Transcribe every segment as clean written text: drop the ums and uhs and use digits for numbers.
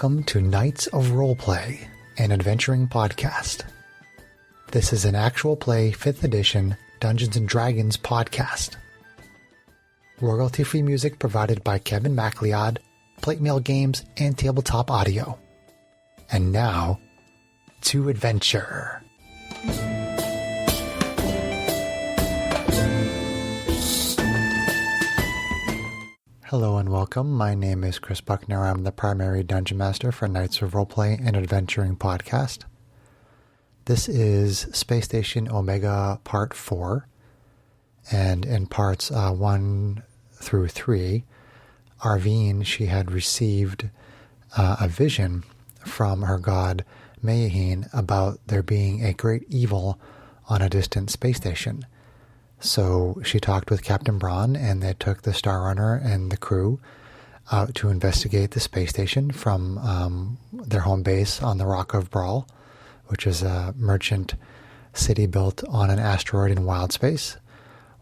Welcome to Knights of Roleplay, an adventuring podcast. This is an actual play 5th edition Dungeons & Dragons podcast. Royalty-free music provided by Kevin MacLeod, Plate Mail Games, and Tabletop Audio. And now, to adventure. Hello and welcome. My name is Chris Buckner. I'm the primary Dungeon Master for Knights of Roleplay and Adventuring podcast. This is Space Station Omega Part 4, and in parts 1 through 3, Arvine, she had received a vision from her god Mayahine about there being a great evil on a distant space station. So she talked with Captain Braun, and they took the Star Runner and the crew out to investigate the space station from their home base on the Rock of Brawl, which is a merchant city built on an asteroid in wild space.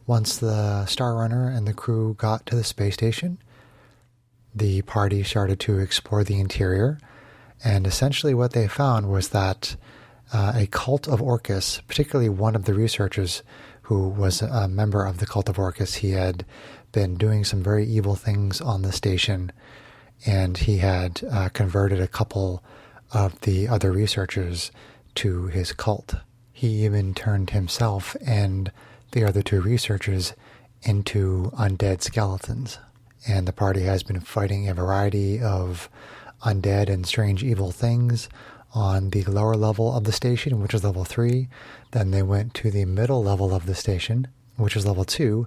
Once the Star Runner and the crew got to the space station, the party started to explore the interior, and essentially what they found was that a cult of Orcus, particularly one of the researchers who was a member of the cult of Orcus, he had been doing some very evil things on the station, and he had converted a couple of the other researchers to his cult. He even turned himself and the other 2 researchers into undead skeletons. And the party has been fighting a variety of undead and strange evil things on the lower level of the station, which is level 3. Then they went to the middle level of the station, which is level 2.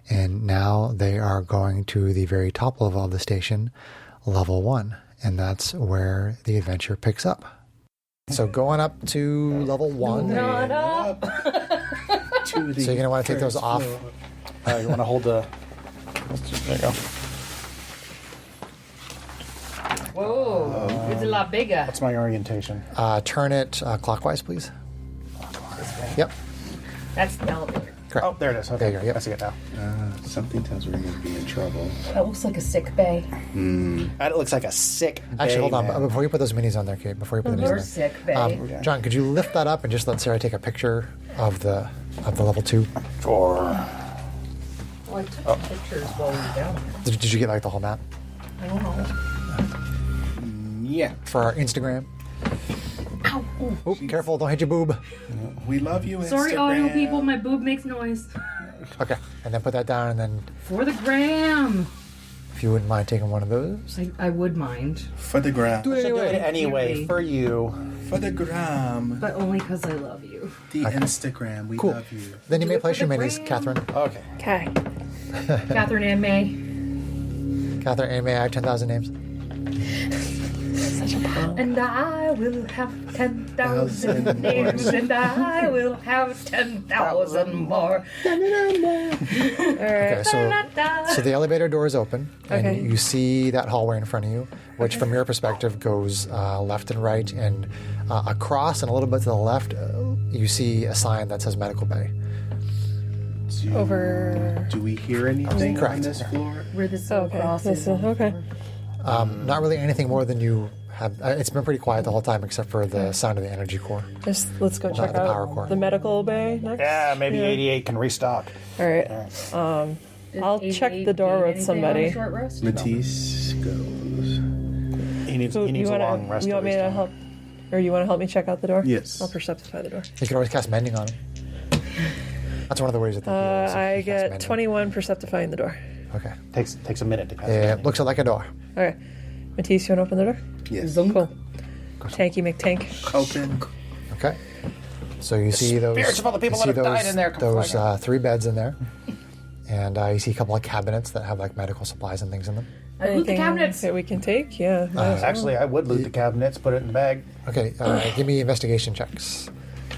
And now they are going to the very top level of the station, level 1. And that's where the adventure picks up. So going up to level 1. Not up. So you're going to want to take those off. You want to hold the... There you go. Whoa, it's a lot bigger. That's my orientation. Turn it clockwise, please. Yep. That's the elevator. Correct. Oh, there it is. Okay, There you go, yep. I see it now. Something tells me we're going to be in trouble. That looks like a sick bay. That looks like a sick Actually, hold on. man. Before you put those minis on there, Kate, before you put the Your minis sick bay. on there. John, could you lift that up and just let Sarah take a picture of the level 2? Sure. Well, I took pictures while we were down there. Did you get like the whole map? I don't know. Yeah. For our Instagram? Ow. Ooh. Oh, careful, don't hit your boob. We love you, Sorry, Instagram. audio people, my boob makes noise. Okay, and then put that down, and then For the gram. if you wouldn't mind taking one of those. I would mind, For the gram. Do it anyway Really? for you. For the gram. but only because I love you. The Instagram. We Cool. love you. Then you may it place for your the minis, gram. Catherine. Okay. Okay. Catherine and May. Catherine, and may I have 10,000 names? And I will have 10,000 names, and I will have 10,000 more. Okay, so the elevator door is open, and Okay. you see that hallway in front of you, which from your perspective goes left and right, and across and a little bit to the left, you see a sign that says Medical Bay. Do we hear anything on Correct. this floor? Where this Okay, cross is. okay. Not really anything more than you have. It's been pretty quiet the whole time, except for the sound of the energy core. Let's go check the power out core. the medical bay next. Yeah, maybe 88 can restock. All right. I'll check the door with somebody. Short rest? Matisse goes. He needs So a long rest. you want me to restock. help, or you want to help me check out the door? Yes. I'll perceptify the door. You can always cast Mending on him. That's one of the ways that they heal, is if I you cast get Mending. 21 perceptifying the door. Okay. Takes a minute to cast. It looks like a door. Okay. Matisse, you want to open the door? Yes. Cool. Tanky McTank. Open. Okay. So you see those. spirits of all the people you see that have died in there come Those flying 3 beds in there, and you see a couple of cabinets that have like medical supplies and things in them. I loot the cabinets. that we can take? Yeah. Actually, I would loot the cabinets, put it in the bag. Okay. Give me investigation checks,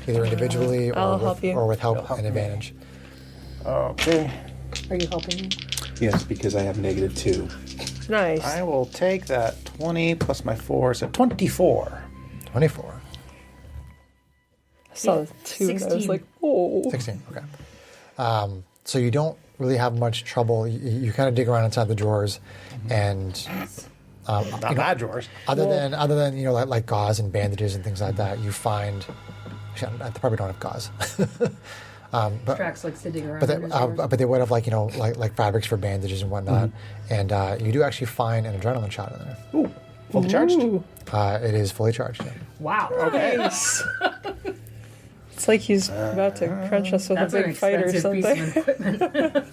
either individually I'll help you. or with help help and me. advantage. Okay. Are you helping me? Yes, because I have -2. Nice. I will take that 20 plus my 4, so 24. 24. I saw 2 and I was 16. like, oh. 16. Okay. So you don't really have much trouble. You kind of dig around inside the drawers, and Not my drawers. Other than like gauze and bandages and things like that, you find. Actually, I probably don't have gauze. But Tracks like sitting around. but they would have like fabrics for bandages and whatnot, and you do actually find an adrenaline shot in there. Ooh, fully charged. It is fully charged. Yeah. Wow. Okay. Nice. It's like he's about to crunch us with That's a an big fight or expensive piece something. of equipment.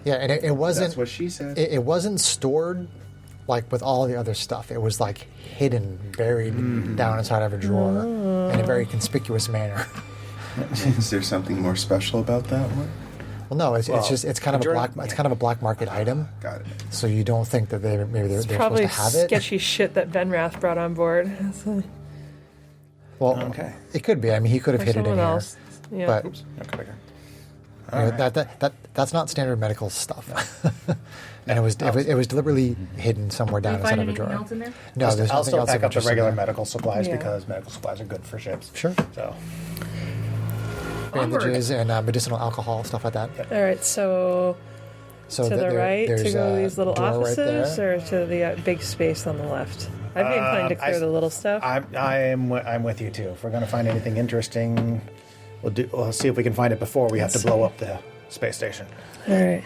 Yeah, and it wasn't. That's what she said. It wasn't stored like with all the other stuff. It was like hidden, buried down inside of a drawer in a very conspicuous manner. Is there something more special about that one? Well, no, it's kind of a black market item. Got it. So you don't think that they're supposed Probably to have it? sketchy shit that Venrath brought on board. Well, Okay. it could be. I mean, he could have Or hid it in someone here, else. Yeah. but Okay. that's not standard medical stuff. And it was deliberately hidden somewhere Did down you find inside of a anything drawer. else in there? No, there's I'll nothing still else pack of up the interest in regular there. medical supplies Yeah. because medical supplies are good for ships. Sure. So, Bandages and medicinal alcohol, stuff like that. All right, so So to the right to there's go a these little door right offices, there. or to the big space on the left? I'd be inclined to clear the little stuff. I'm with you too. If we're going to find anything interesting, we'll see if we can find it before we have to blow up the space station. All right.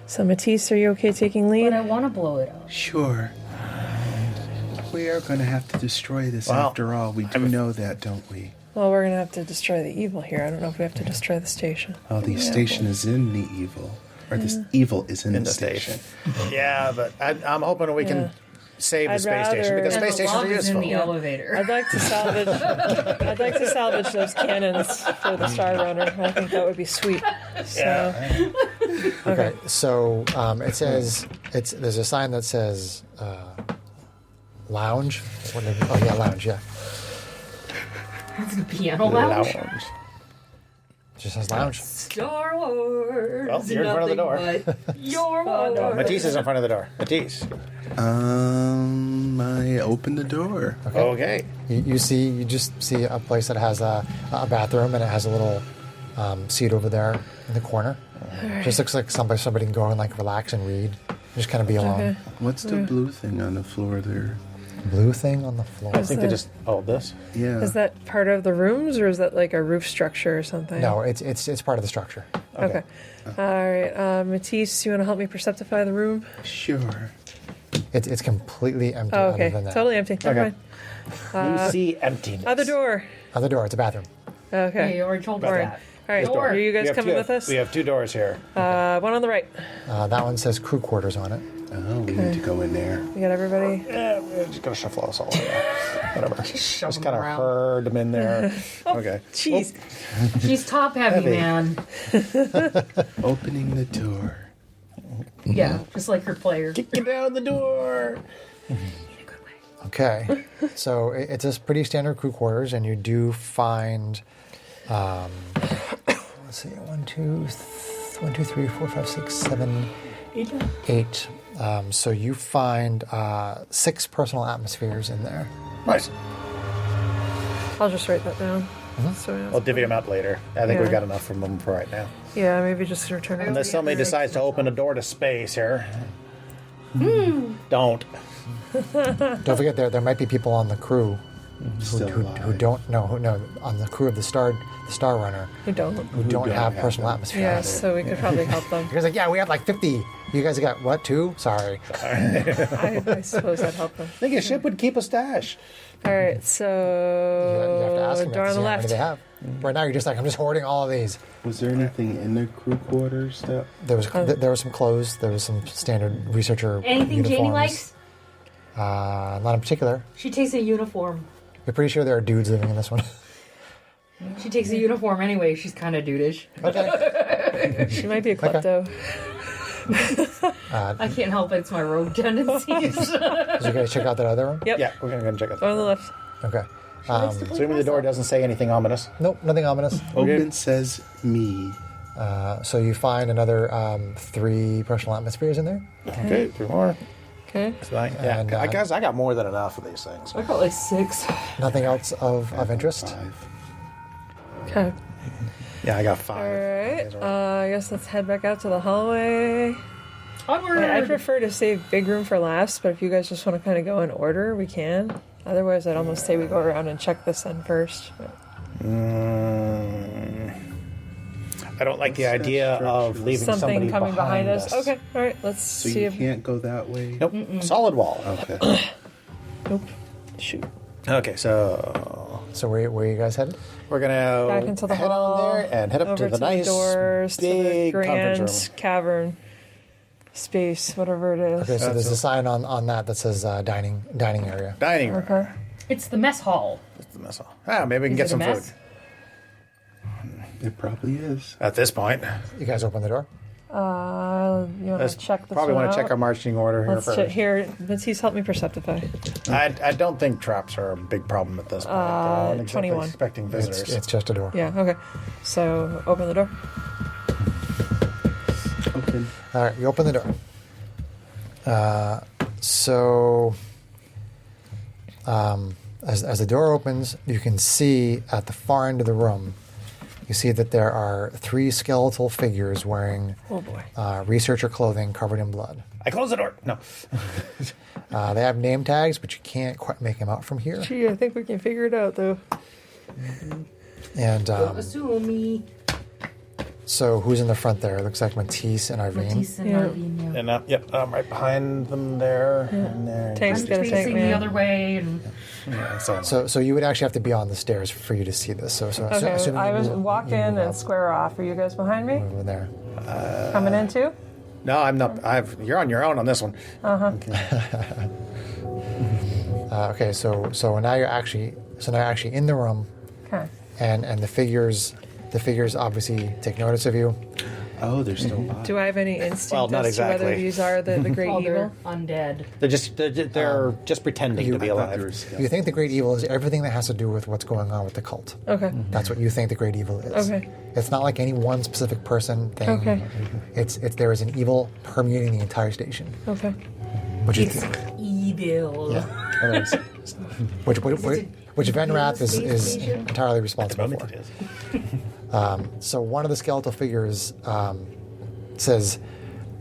So Matisse, are you okay taking lead? But I want to blow it up. Sure. We are going to have to destroy this Well, after all. We do know that, don't we? Well, we're gonna have to destroy the evil here. I don't know if we have to destroy the station. Well, the station is in the evil. Or this evil is in the station. Yeah, but I'm hoping we can Yeah. save the I'd space station because rather- space And the stations love are is in useful. the elevator. I'd like to salvage. I'd like to salvage those cannons for the Star Runner. I think that would be sweet. So, Yeah. Okay, so it says there's a sign that says lounge. Lounge. Yeah, It's a piano lounge. it just says lounge. Star Wars. Well, you're in front of the door. Nothing but Your Wars. Matisse is in front of the door. Matisse. I opened the door. Okay. You just see a place that has a bathroom and it has a little seat over there in the corner. Just looks like somebody can go and like relax and read. Just kind of be alone. okay. What's the blue thing on the floor there? Blue thing on the floor. I think they just this. Yeah. Is that part of the rooms, or is that like a roof structure or something? No, it's part of the structure. Okay. All right, Matisse, you want to help me perceptify the room? Sure. It's completely empty. Oh, Other okay. than that. Totally empty. Never Okay. mind. You see emptiness. Other door. Other door. It's a bathroom. Okay. Hey, you already told us All right. that. All right. Door. Are you We guys have coming two- with us? We have two doors here. One on the right. That one says crew quarters on it. Oh, we need to go in there. You got everybody? Yeah, we're just gonna shuffle us all in there. Whatever. Shove Just them kind of around. herd them in there. Okay. Jeez. She's top heavy, Heavy. man. Opening the door. Yeah, just like her player. Kick you down the door. Okay, so it's a pretty standard crew quarters, and you do find, let's see, 1, 2, 3, 4, 5, 6, 7, 8. So you find 6 personal atmospheres in there. Nice. I'll just write that down. So, We'll divvy them out later. I think Yeah. we've got enough from them for right now. yeah, maybe just return it. Unless somebody decides to open a door to space here. Don't. Don't forget there might be people on the crew Still who alive. don't know on the crew of the Star Runner We don't. who don't have have personal them. atmospheres. Yeah, so we could probably help them. You guys are like, yeah, we have like 50. You guys got what, 2? Sorry. I suppose that'd help them. I think a ship would keep a stash. All right, You have to so ask them door on the how many left. they have. Right now, you're just like, I'm just hoarding all of these. Was there anything in the crew quarters that... There was some clothes. There was some standard researcher Anything uniforms. Janie likes? Not in particular. She takes a uniform. You're pretty sure there are dudes living in this one. She takes a uniform anyway. She's kind of dudeish. Okay. She might be a klepto. I can't help it. It's my rogue tendencies. Did you guys check out that other one? Yep. Yeah, we're going to go check it Door on out. the left. Okay. Assuming the door doesn't say anything ominous. Nope, nothing ominous. Open says me. So you find another 3 personal atmospheres in there. Okay, 3 more. Okay. Yeah, And, I guess I got more than enough of these things. I got like 6. Nothing else of interest. 5. Okay. Yeah, I got All 5. right. I guess let's head back out to the hallway. Onward! I prefer to save big room for last, but if you guys just want to kind of go in order, we can. Otherwise, I'd almost say we go around and check this end first. But... I don't like the idea of leaving Something somebody coming behind us. us. Okay, all right, let's So see you if... can't go that way? Nope. Solid wall. Okay. Nope. Shoot. Okay, so So where are you guys headed? we're gonna Back into the head hall. on there and head up over to the nice doors, big to the grand conference room. cavern space, whatever it is. Okay, so there's a sign on that says dining area. Dining room. Okay. It's the mess hall. That's the mess hall. Maybe we can Is get it some a food. mess? It probably is. At this point, You guys open the door. You want let's to check this probably one want to out? check our marching order here Let's first. check here. Matisse, help me perceptify. I don't think traps are a big problem at this point. I don't exactly 21. expecting visitors. It's just a door. Yeah, okay. So, open the door. Open. All right, you open the door. As the door opens, you can see at the far end of the room, you see that there are 3 skeletal figures wearing Oh boy. researcher clothing covered in blood. I close the door. No. They have name tags, but you can't quite make them out from here. Gee, I think we can figure it out though. And Don't assume me. so, who's in the front there? It looks like Matisse and Irene. Matisse and Yeah. Arvine, yeah. And yep, I'm right behind them there. And there. Tank's I'm gonna tank facing the man. other way, and Yeah, so, So you would actually have to be on the stairs for you to see this. So Okay, assuming I you was move- walk you in move and up square off. Are you guys behind me? over there. Coming in too? no, I'm not. You're on your own on this one. Okay, so now you're actually in the room, Okay. and the figures obviously take notice of you. Oh, they're still alive. Do I have any instinct Well, not as to whether exactly. these are the great oh, evil? they're undead. They're just pretending to be I thought they alive. were skeletons. You think the great evil is everything that has to do with what's going on with the cult. Okay. That's what you think the great evil is. Okay. It's not like any one specific person thing. Okay. It's there is an evil permeating the entire station. Okay. Which It's is evil. which Venrath space is station? entirely responsible Moment for. it is. So one of the skeletal figures says,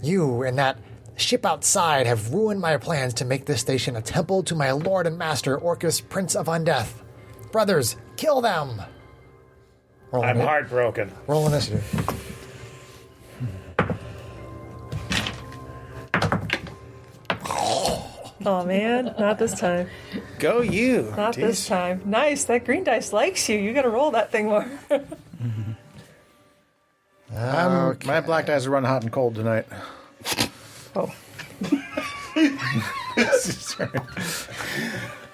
"You and that ship outside have ruined my plans to make this station a temple to my lord and master, Orcus, Prince of Undeath. Brothers, kill them!" I'm heartbroken. Roll initiative. Oh man, not this time. Go you. Not this time. Nice. That green dice likes you. You got to roll that thing more. My black dice are running hot and cold tonight. Oh. At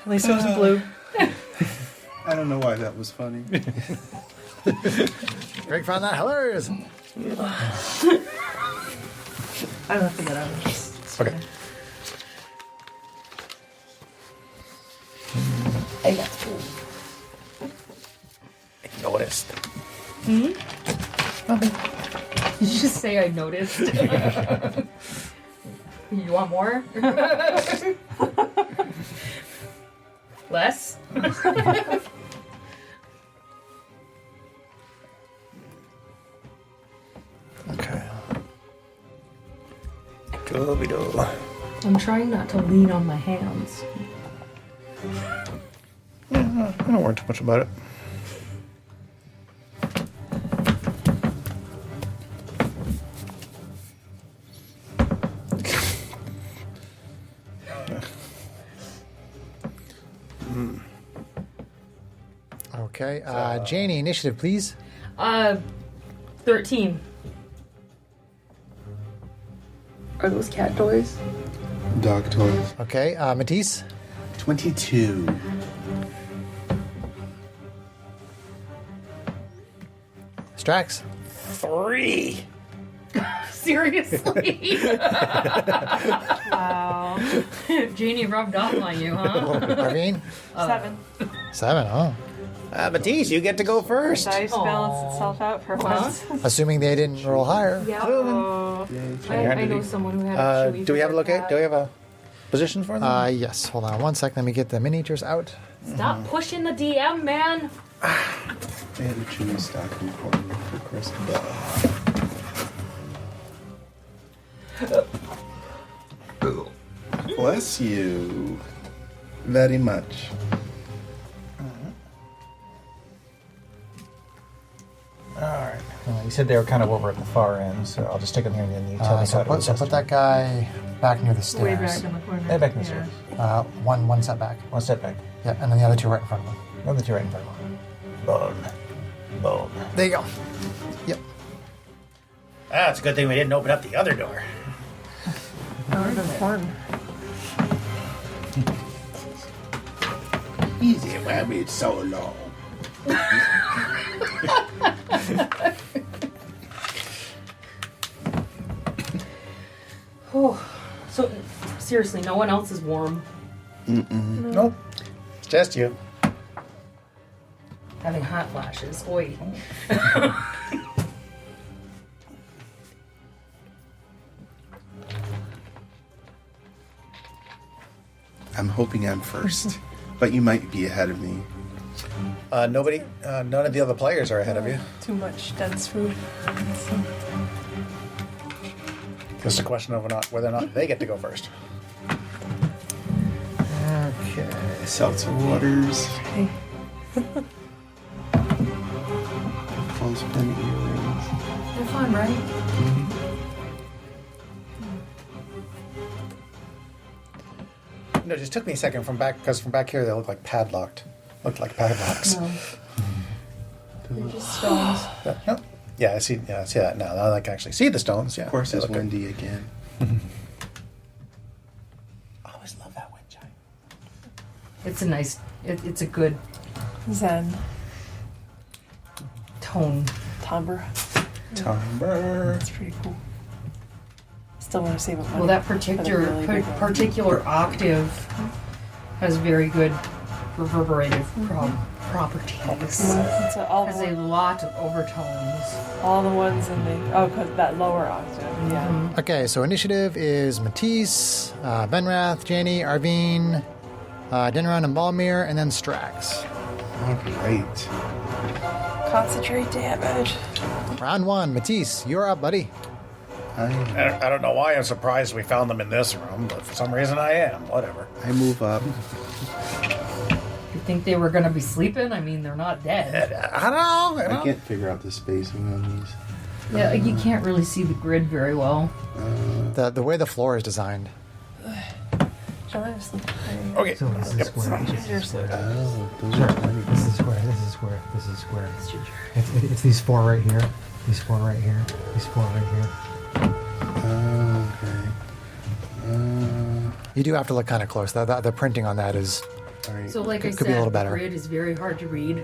least it wasn't blue. I don't know why that was funny. Greg found that hilarious. I don't think that was. Okay. I got Noticed. Did you just say I noticed? You want more? Less? Okay. Scooby-Doo. I'm trying not to lean on my hands. I don't worry too much about it. Okay, Janie, initiative, please. 13. Are those cat toys? Dog toys. Okay, Matisse. 22. Strax. 3. Seriously? Wow. Janie rubbed off on you, huh? Arvine. 7. 7, oh. Matisse, you get to go first. Dice balance itself out for once. Assuming they didn't roll higher. Yeah. Oh. I know someone who had a chewy Do we have a fur cat. Do we have a position for them? Yes, hold on one sec. Let me get the miniatures out. Stop pushing the DM, man. They had a chewy stocking for me for Christmas. Bless you. Very much. All right. Well, you said they were kind of over at the far end, so I'll just stick them here and then you tell me how to So put that guy back near the stairs. Way back in the corner. Hey, back in the stairs. One step back. One step back. Yeah, and then the other two right in front of him. Another two right in front of him. Bone. There you go. Yep. Ah, it's a good thing we didn't open up the other door. That would have been fun. Easy, rabbit, so long. Oh, so seriously, no one else is warm. Nope. It's just you. Having hot flashes. Oi. I'm hoping I'm first, but you might be ahead of me. None of the other players are ahead of you. Too much dense food. Just a question of whether or not they get to go first. Okay. Seltzer waters. Clothespin earrings. They're fun, right? No, it just took me a second because from back here they look like padlocked. Looked like padlocks. No. They're just stones. No. Yeah, I see that now. Now I can actually see the stones. Yeah. Of course, they it's look good. windy again. I always love that wind chime. It's a nice. It's a good Zen. tone. Timbre. Timbre. That's pretty cool. Still want to save up money. Well, that for the particular really big one. particular octave has very good reverberative properties. It's all, Has a lot of overtones. all the ones in the... Oh, because that lower octave. Yeah. Okay, so initiative is Matisse, Benrath, Janie, Arvine, Denron, and Balmir, and then Strax. All right. Concentrate damage. Round one, Matisse, you're up, buddy. I don't know why I'm surprised we found them in this room, but for some reason I am. Whatever. I move up. You think they were going to be sleeping? I mean, they're not dead. I don't know. I can't figure out the spacing on these. Yeah, you can't really see the grid very well. The way the floor is designed. Shall I just look at Okay. So this is square. Oh, those are tiny. This is square. This is square. This is square. It's these four right here. These four right here. These four right here. Oh, okay. You do have to look kind of close. The printing on that is All right. So, like I Could be a said, little the better. grid is very hard to read.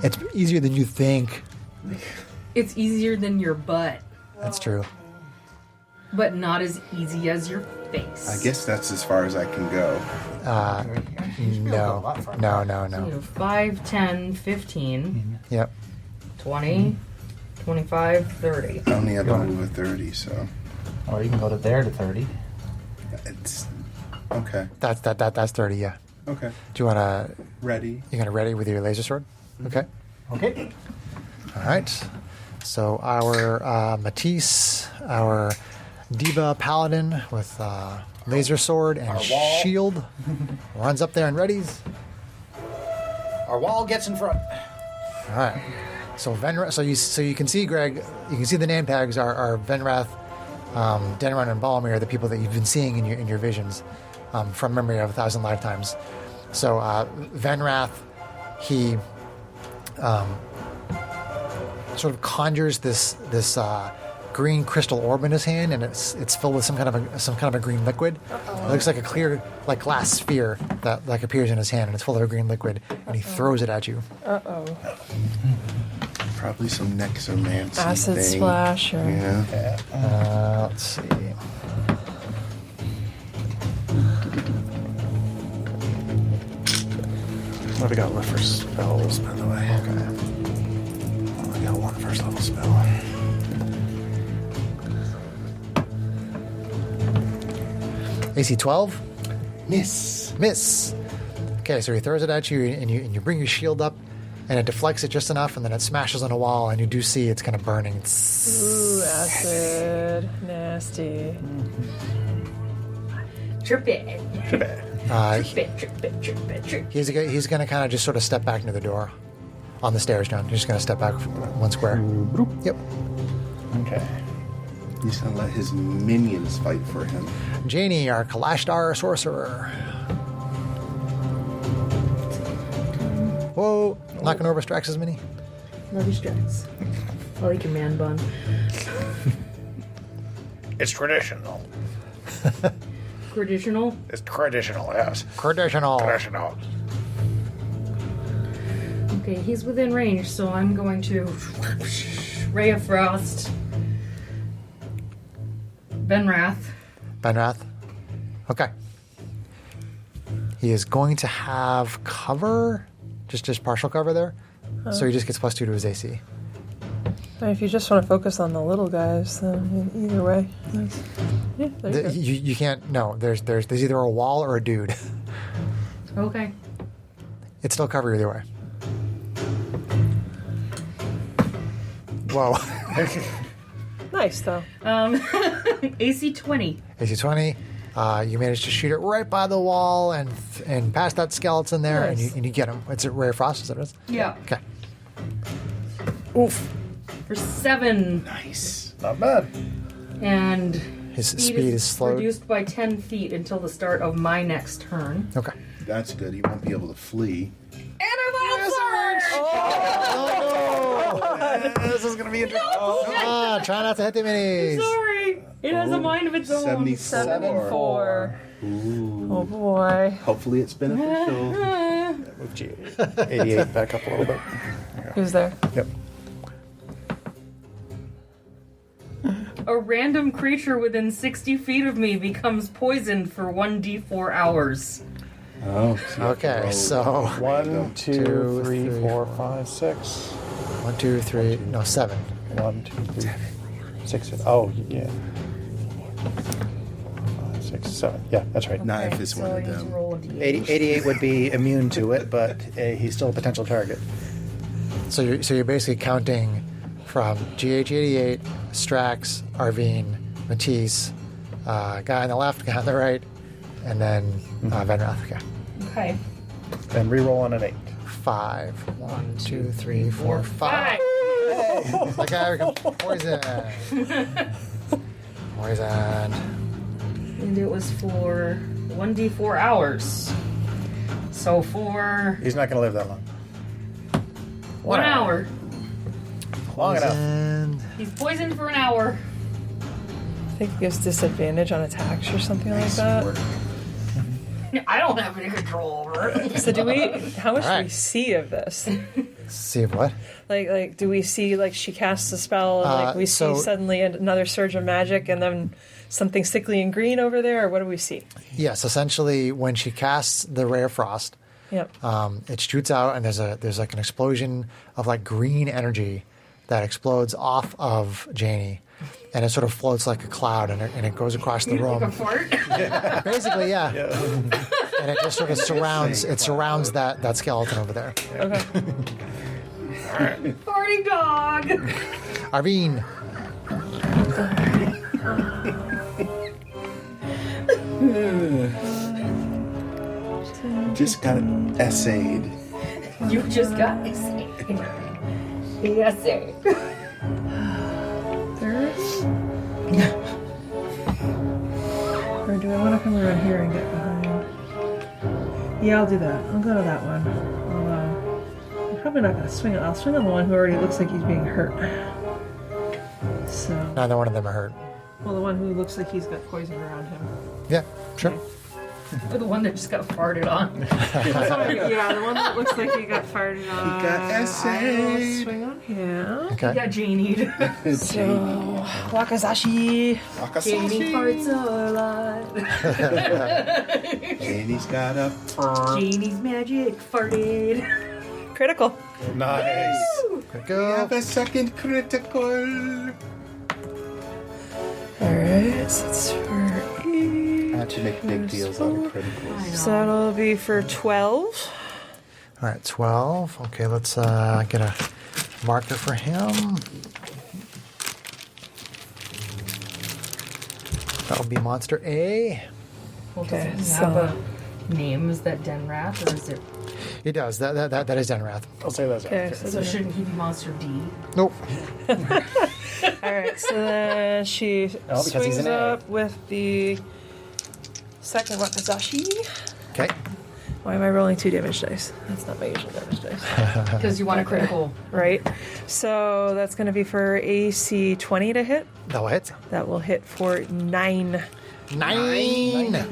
it's easier than you think. It's easier than your butt, That's true. but not as easy as your face. I guess that's as far as I can go. No. No. No. So, No. 5, 10, 15, Yep. 20, 25, 30. I only have to move a 30, so Or you can go to there to 30. it's okay. That's 30. Yeah. Okay. Do you want to? Ready? You gonna ready with your laser sword? Okay. Okay. All right. So our Matisse, our Diva Paladin with laser sword and Our wall. shield, runs up there and readies. Our wall gets in front. All right. So you can see, Greg. You can see the name tags are Venrath, Denron, and Balmir, the people that you've been seeing in your visions from Memory of 1,000 Lifetimes. So Venrath, he sort of conjures this green crystal orb in his hand, and it's filled with some kind of a green liquid. It looks like a clear, like glass sphere that like appears in his hand, and it's full of a green liquid, and he throws it at you. Uh-oh. Probably some necromancy Acid thing. splash or... Yeah. Let's see. What have we got for spells, by the way? Okay. I got one first level spell. AC 12. Miss. Miss. Okay, so he throws it at you, and you bring your shield up, and it deflects it just enough, and then it smashes on a wall, and you do see it's kind of burning. Ooh, acid. Nasty. Trip it. Too bad. He's going to kind of just sort of step back near the door on the stairs, John. He's just going to step back one square. Yep. Okay. He's gonna let his minions fight for him. Janie, our Kalashtar sorcerer. Whoa. Knocking over Strax's mini. Love your stripes. I like your man bun. It's traditional. Traditional. It's traditional, yes. Traditional. Traditional. Okay, he's within range, so I'm going to Ray of Frost. Benrath. Benrath. Okay. He is going to have cover, just partial cover there. So he just gets +2 to his AC. And if you just want to focus on the little guys, then either way. Yeah, there you go. You can't. No, there's either a wall or a dude. Okay. It's still cover either way. Whoa. Nice, though. AC 20. AC 20. You manage to shoot it right by the wall and past that skeleton there, Nice. and you get him. It's a Ray of Frost, is that what it is? Yeah. Okay. Oof. For 7. Nice. Not bad. And His speed is slowed. reduced by 10 feet until the start of my next turn. Okay. That's good. He won't be able to flee. And I'm out surge! This is gonna be interesting. Try not to hit the minis. Sorry. It has a mind of its own. 7-4. Ooh. Oh boy. Hopefully it's beneficial. Move G 88 back up a little bit. Who's there? Yep. A random creature within 60 feet of me becomes poisoned for 1d4 hours. Oh. Okay, so 1, 2, Two, 3, three, 4, 5, 6. 1, 2, 3, no 7. 1, 2, 3, 6. Oh, yeah. 5, 6, 7. Yeah, that's right. Not if it's so one I of need to them. roll a d8. 88 would be immune to it, but he's still a potential target. So you're basically counting from GH88, Strax, Arvine, Matisse, guy on the left, guy on the right, and then Venrath. Okay. Okay. And reroll on an 8. 5. 1, 2, 3, 4, 5. 5. That guy can poison. Poison. And it was for 1d4 hours. So for He's not going to live that long. 1 hour. Long enough. Poisoned. He's poisoned for an hour. I think it gives disadvantage on attacks or something like that. I don't have any control over it. So do we? How much do we Alright. see of this? See what? Like, do we see like she casts a spell and like we so- see suddenly another surge of magic and then something sickly and green over there, or what do we see? Yes, essentially when she casts the Ray of Frost, Yep. it shoots out and there's like an explosion of like green energy that explodes off of Janie, and it sort of floats like a cloud and it goes across the Like a room. fart. Basically, yeah. And it just sort of surrounds that skeleton over there. Okay. Farting dog. Arvine. Just got essayed. You just got essay. Essay. Or do I want to come around here and get behind? Yeah, I'll do that. I'll go to that one. I'm probably not going to swing it. I'll swing on the one who already looks like he's being hurt. So, Neither one of them are hurt. well, the one who looks like he's got poison around him. Yeah, sure. Or the one that just got farted on. Yeah, the one that looks like he got farted on. He got I'll essayed. swing on him. Okay. Got Janie. So, Wakazashi. Janie farts a lot. Janie's got a Janie's magic farted. Critical. Nice. Go. have a second critical. Alright, so it's for 8. I have to make big deals out of criticals. So that'll be for 12. All right, 12. Okay, let's get a marker for him. That'll be monster A. Well, Okay, does it so- have a name? Is that Denrath, or is it? He does. That is Denrath. I'll say those. Okay, So shouldn't he be Monster D? Nope. All right, so then she Oh, because he's swings an A. up with the second Wakizashi. Okay. Why am I rolling 2 damage dice? That's not my usual damage dice. Because you want a critical. Right? So that's going to be for AC 20 to hit. That will hit. That will hit for 9. 9.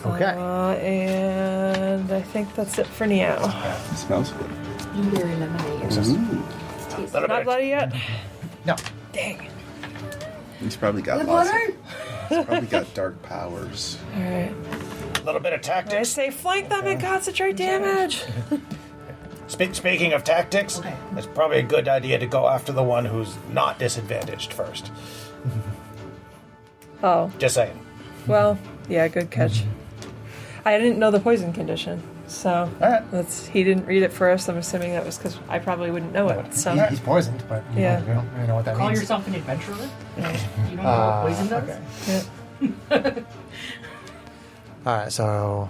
Okay. And I think that's it for now. Smells good. Blueberry lemonade. Ooh. Not bloody yet? No. Dang. He's probably got he's probably got dark powers. All right. A little bit of I tactics. say flank them and concentrate damage. Speaking of tactics, Okay. it's probably a good idea to go after the one who's not disadvantaged first. Oh, Just saying. well, yeah, good catch. I didn't know the poison condition, so right. he didn't read it for us. I'm assuming that was because I probably wouldn't know it. So He's poisoned, but Yeah. we don't really know what that Call means. yourself an adventurer? You don't know what poison does? Okay. yeah. All right, so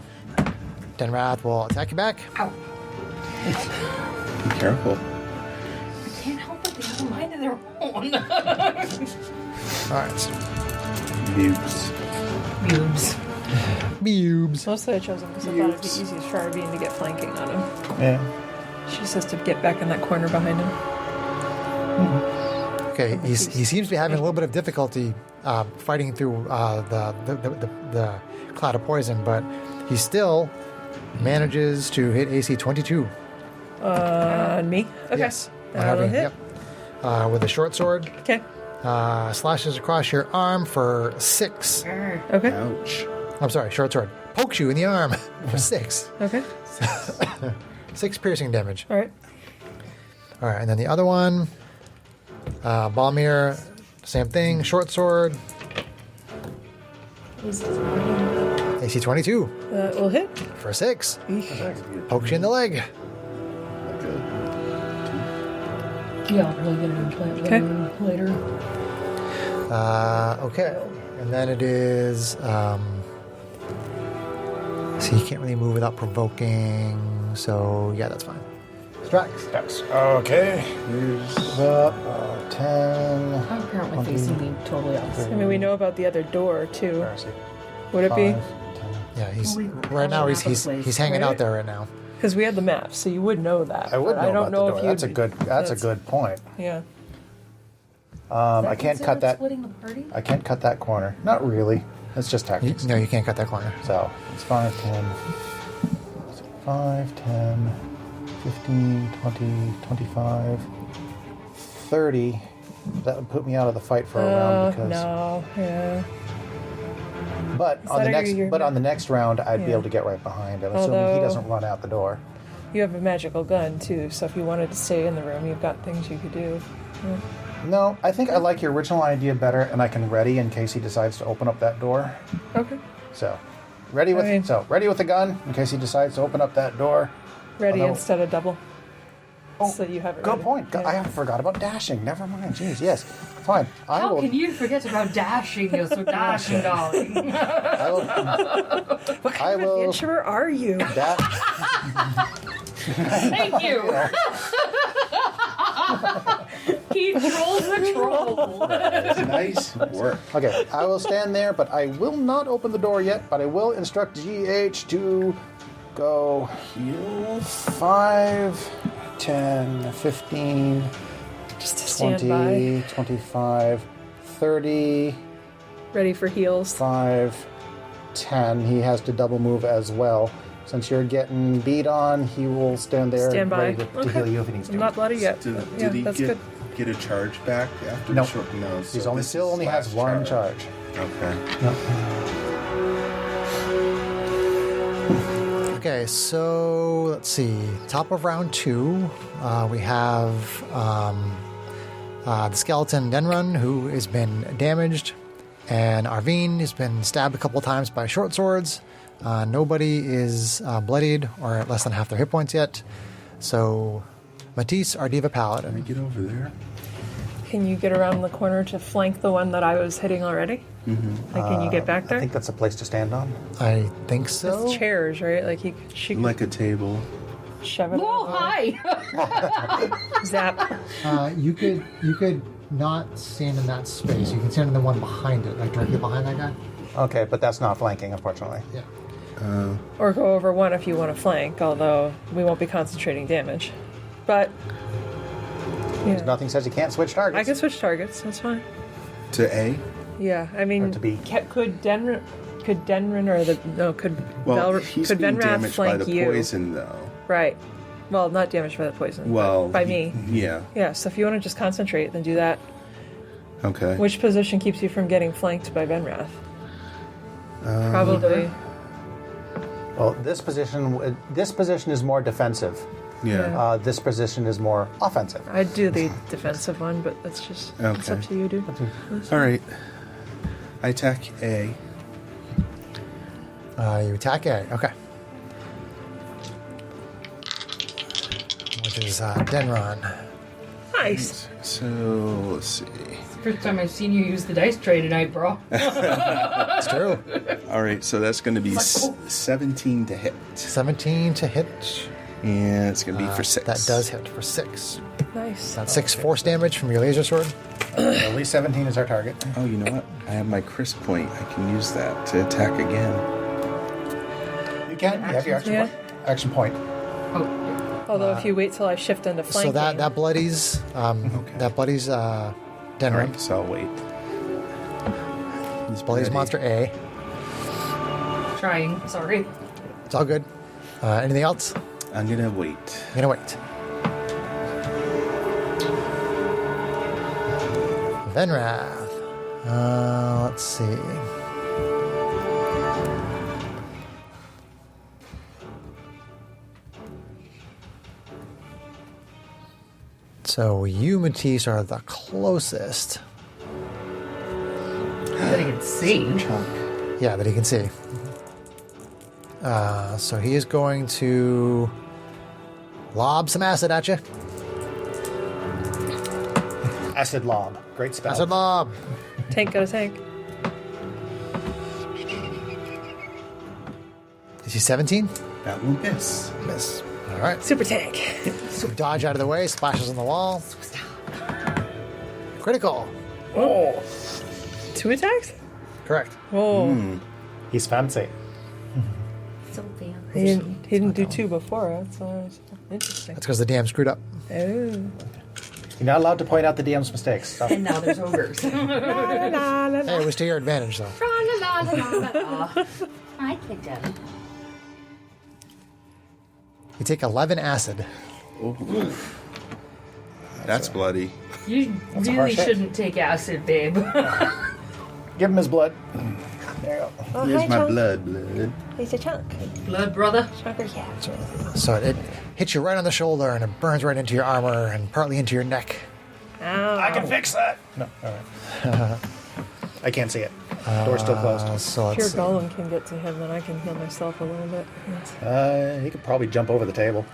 Denrath will attack you back. Ow. Be careful. I can't help it. They have a mind of their own. All right. Mutes. Boobs. Boobs. Mostly I chose him because I thought it'd be easiest for Arvine to get flanking on him. Yeah. She just has to get back in that corner behind him. Okay, he seems to be having a little bit of difficulty fighting through the cloud of poison, but he still manages to hit AC 22. On me? Okay. Yes. That'll hit. Yep. With a short sword. Okay. Slashes across your arm for 6. Okay. Ouch. I'm sorry, short sword. Pokes you in the arm for 6. Okay. 6 piercing damage. All right. All right, and then the other one, Balmir, same thing, short sword, AC 22 That will hit. for 6. Eek. Pokes you in the leg. Good. Yeah, I'll really get an implant Okay. later. Okay, and then it is. So you can't really move without provoking. So yeah, that's fine. Strikes. That's okay. Here's the 10. I'm apparently facing me totally opposite. I mean, we know about the other door, too. Mercy. Would it be? 5, 10. Yeah, he's Holy right now. crap, He's place, hanging right? out there right now. Because we had the map, so you would know that. I would but know I don't about know the door. if you. That's a good point. Yeah. I can't cut that. Splitting the party? I can't cut that corner. Not really. It's just tactics. No, you can't cut that corner. So it's 5, 10, 5, 10, 15, 20, 25, 30. That would put me out of the fight for a round because. No. Yeah. But Is on that the a- next, your- but on the next round, I'd be Yeah. able to get right behind him, assuming he Although- doesn't run out the door. You have a magical gun, too, so if you wanted to stay in the room, you've got things you could do. Yeah. No, I think I like your original idea better, and I can ready in case he decides to open up that door. Okay. So, ready with I mean- ready with the gun in case he decides to open up that door. Ready Although- instead of double. Oh, So you have it good ready. point. Yeah. I forgot about dashing. Never mind. Jeez, yes, fine. I How will. can you forget about dashing? You're so dashing, darling. I will. What I kind of will- adventurer are you? Thank you. He trolls the troll. Nice work. Okay, I will stand there, but I will not open the door yet. But I will instruct GH to go Heal. 5, 10, 15, Just to stand 20, by. 25, 30, Ready for heals. 5, 10. He has to double move as well. Since you're getting beat on, he will stand there Stand by. ready to Okay. heal you if he needs to. I'm not bloody yet. Did, but did yeah, he that's get, good. get a charge back after Nope. the short? No. He's so only this still is only has last one charge. Okay. Okay, so let's see. Top of round 2, we have the skeleton Denrun, who has been damaged, and Arvine has been stabbed a couple times by short swords. Nobody is bloodied or at less than half their hit points yet. So Matisse, our Diva Let me Paladin. get over there. can you get around the corner to flank the one that I was hitting already? Mm-hmm. Like, can you get back there? I think that's a place to stand on. I think so. It's chairs, right? Like she could Like a table. shove it. Oh, over. hi! Zap. You could not stand in that space. You can stand in the one behind it, like directly behind that guy. Okay, but that's not flanking, unfortunately. Yeah. Or go over one if you want to flank, although we won't be concentrating damage. But yeah. Nothing says you can't switch targets. I can switch targets, that's fine. To A? Yeah, I mean, Or to B. could Denrin or could He's could being Venrath damaged by flank the you? poison, though. Right. Well, not damaged by the poison. Well, but by me. Yeah. Yeah, so if you want to just concentrate, then do that. Okay. Which position keeps you from getting flanked by Venrath? Probably. Well, this position is more defensive. Yeah. This position is more offensive. I'd do the defensive one, but that's just it's Okay. up to you, dude. All right. I attack A. You attack A. Okay. Which is Denron. Nice. So, let's see. First time I've seen you use the dice tray tonight, bro. That's true. All right, so that's going to be 17 to hit. 17 to hit. And it's going to be for 6. That does hit for 6. Nice. That's 6 force damage from your laser sword. At least 17 is our target. Oh, you know what? I have my crisp point. I can use that to attack again. You can. You have your Yeah. action point. Oh, Although if you wait till I shift into flanking. So that bloodies All Denron. right, so I'll wait. He's Bloodies ready. monster A. trying. Sorry. It's all good. Anything else? I'm going to wait. I'm gonna wait. Venrath. Let's see. So you, Matisse, are the closest. That I can see. Yeah, that he can see. So he is going to lob some acid at you. Acid lob. Great spell. Acid lob. Tank got a tank. Is he 17? That will miss. Miss. All right. Super tank. So dodge out of the way, splashes on the wall. Critical. Oh. 2 attacks? Correct. Oh. He's fancy. So He didn't do 2 before. That's interesting. That's because the DM screwed up. Oh. You're not allowed to point out the DM's mistakes. So. And now there's ogres. Hey, it was to your advantage, though. I kicked him. You take 11 acid. That's bloody. You a really harsh hit. shouldn't take acid, babe. Give him his blood. There you go. Oh, Here's hi, my Chunk. blood. He's a chunk. Blood, brother. Chunker cat. So it hits you right on the shoulder and it burns right into your armor and partly into your neck. Ow. I can fix that. No, all right. I can't see it. Door's still closed. So If your let's golem can get to him, then I can heal myself a little bit. He could probably jump over the table.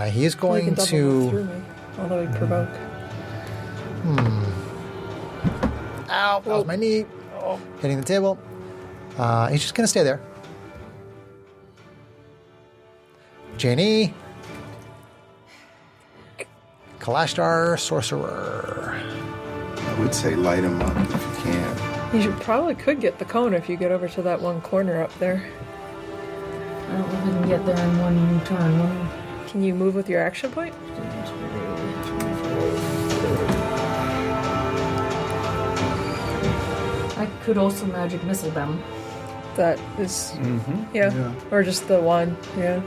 he is He going can double move to. through me, although he'd provoke. Ow! That was my knee. Hitting the table. He's just going to stay there. Janie. Kalashtar, Sorcerer. I would say light him up if you can. You probably could get the cone if you get over to that one corner up there. I don't know if I can get there in one turn. Can you move with your action point? I could also magic missile them. That is, yeah. Or just the one, yeah.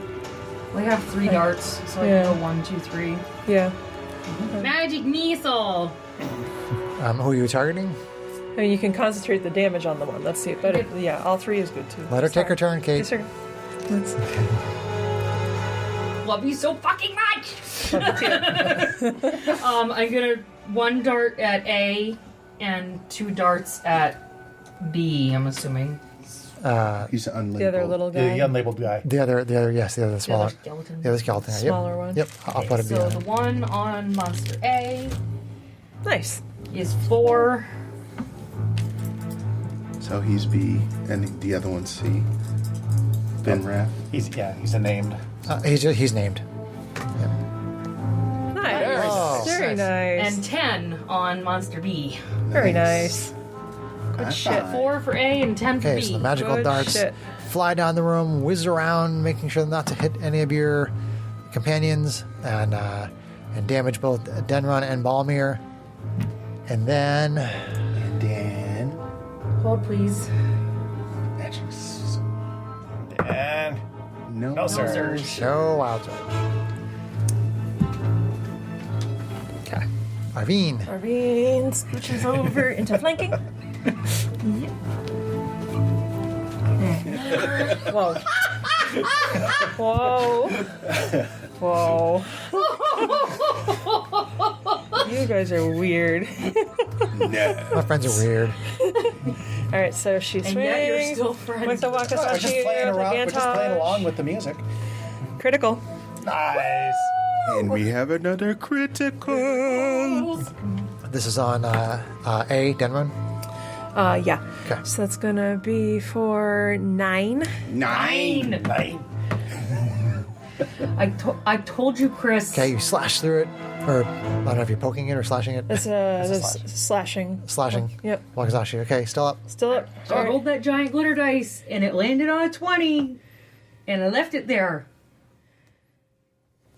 I have 3 darts, so I Yeah. can go 1, 2, 3. Yeah. Magic missile! Who are you targeting? I mean, you can concentrate the damage on the one. Let's see. But yeah, all 3 is good too. Let her take her turn, Kate. Yes, sir. Love you so fucking much! I'm gonna 1 dart at A and 2 darts at B, I'm assuming. He's unlabeled. The other little The guy. unlabeled guy. The other, yes, the other smaller. skeleton. The other skeleton. Smaller Yep. one. Yep, I'll put it So behind. the one on monster A Nice. is 4. So he's B, and the other one's C. Benrath. He's a named. He's named. Nice. Oh, Very nice. And 10 on Monster B. Very nice. Good shit. 4 for A and 10 for Okay, B. so the magical Good darts shit. fly down the room, whiz around, making sure not to hit any of your companions, and damage both Denron and Balmir. And then And then Hold, please. magics. And No, sir. show wild charge. Okay, Arvine. Arvine scooches over into flanking. Whoa. Whoa. Whoa. You guys are weird. No. My friends are weird. Alright, so she's And swinging yet you're still friends. with the We're just Wakasashi playing with the around. We're just playing Gantosh. along with the music. Critical. Nice. And we have another critical. This is on A, Denron. Yeah. Okay. So that's gonna be for 9. 9. I told you, Chris. Okay, you slash through it, or I don't know if you're poking it or slashing it. That's slashing. Slashing. Yep. Wakasashi. Okay, still up. Still up. So I rolled that giant glitter dice, and it landed on a 20, and I left it there.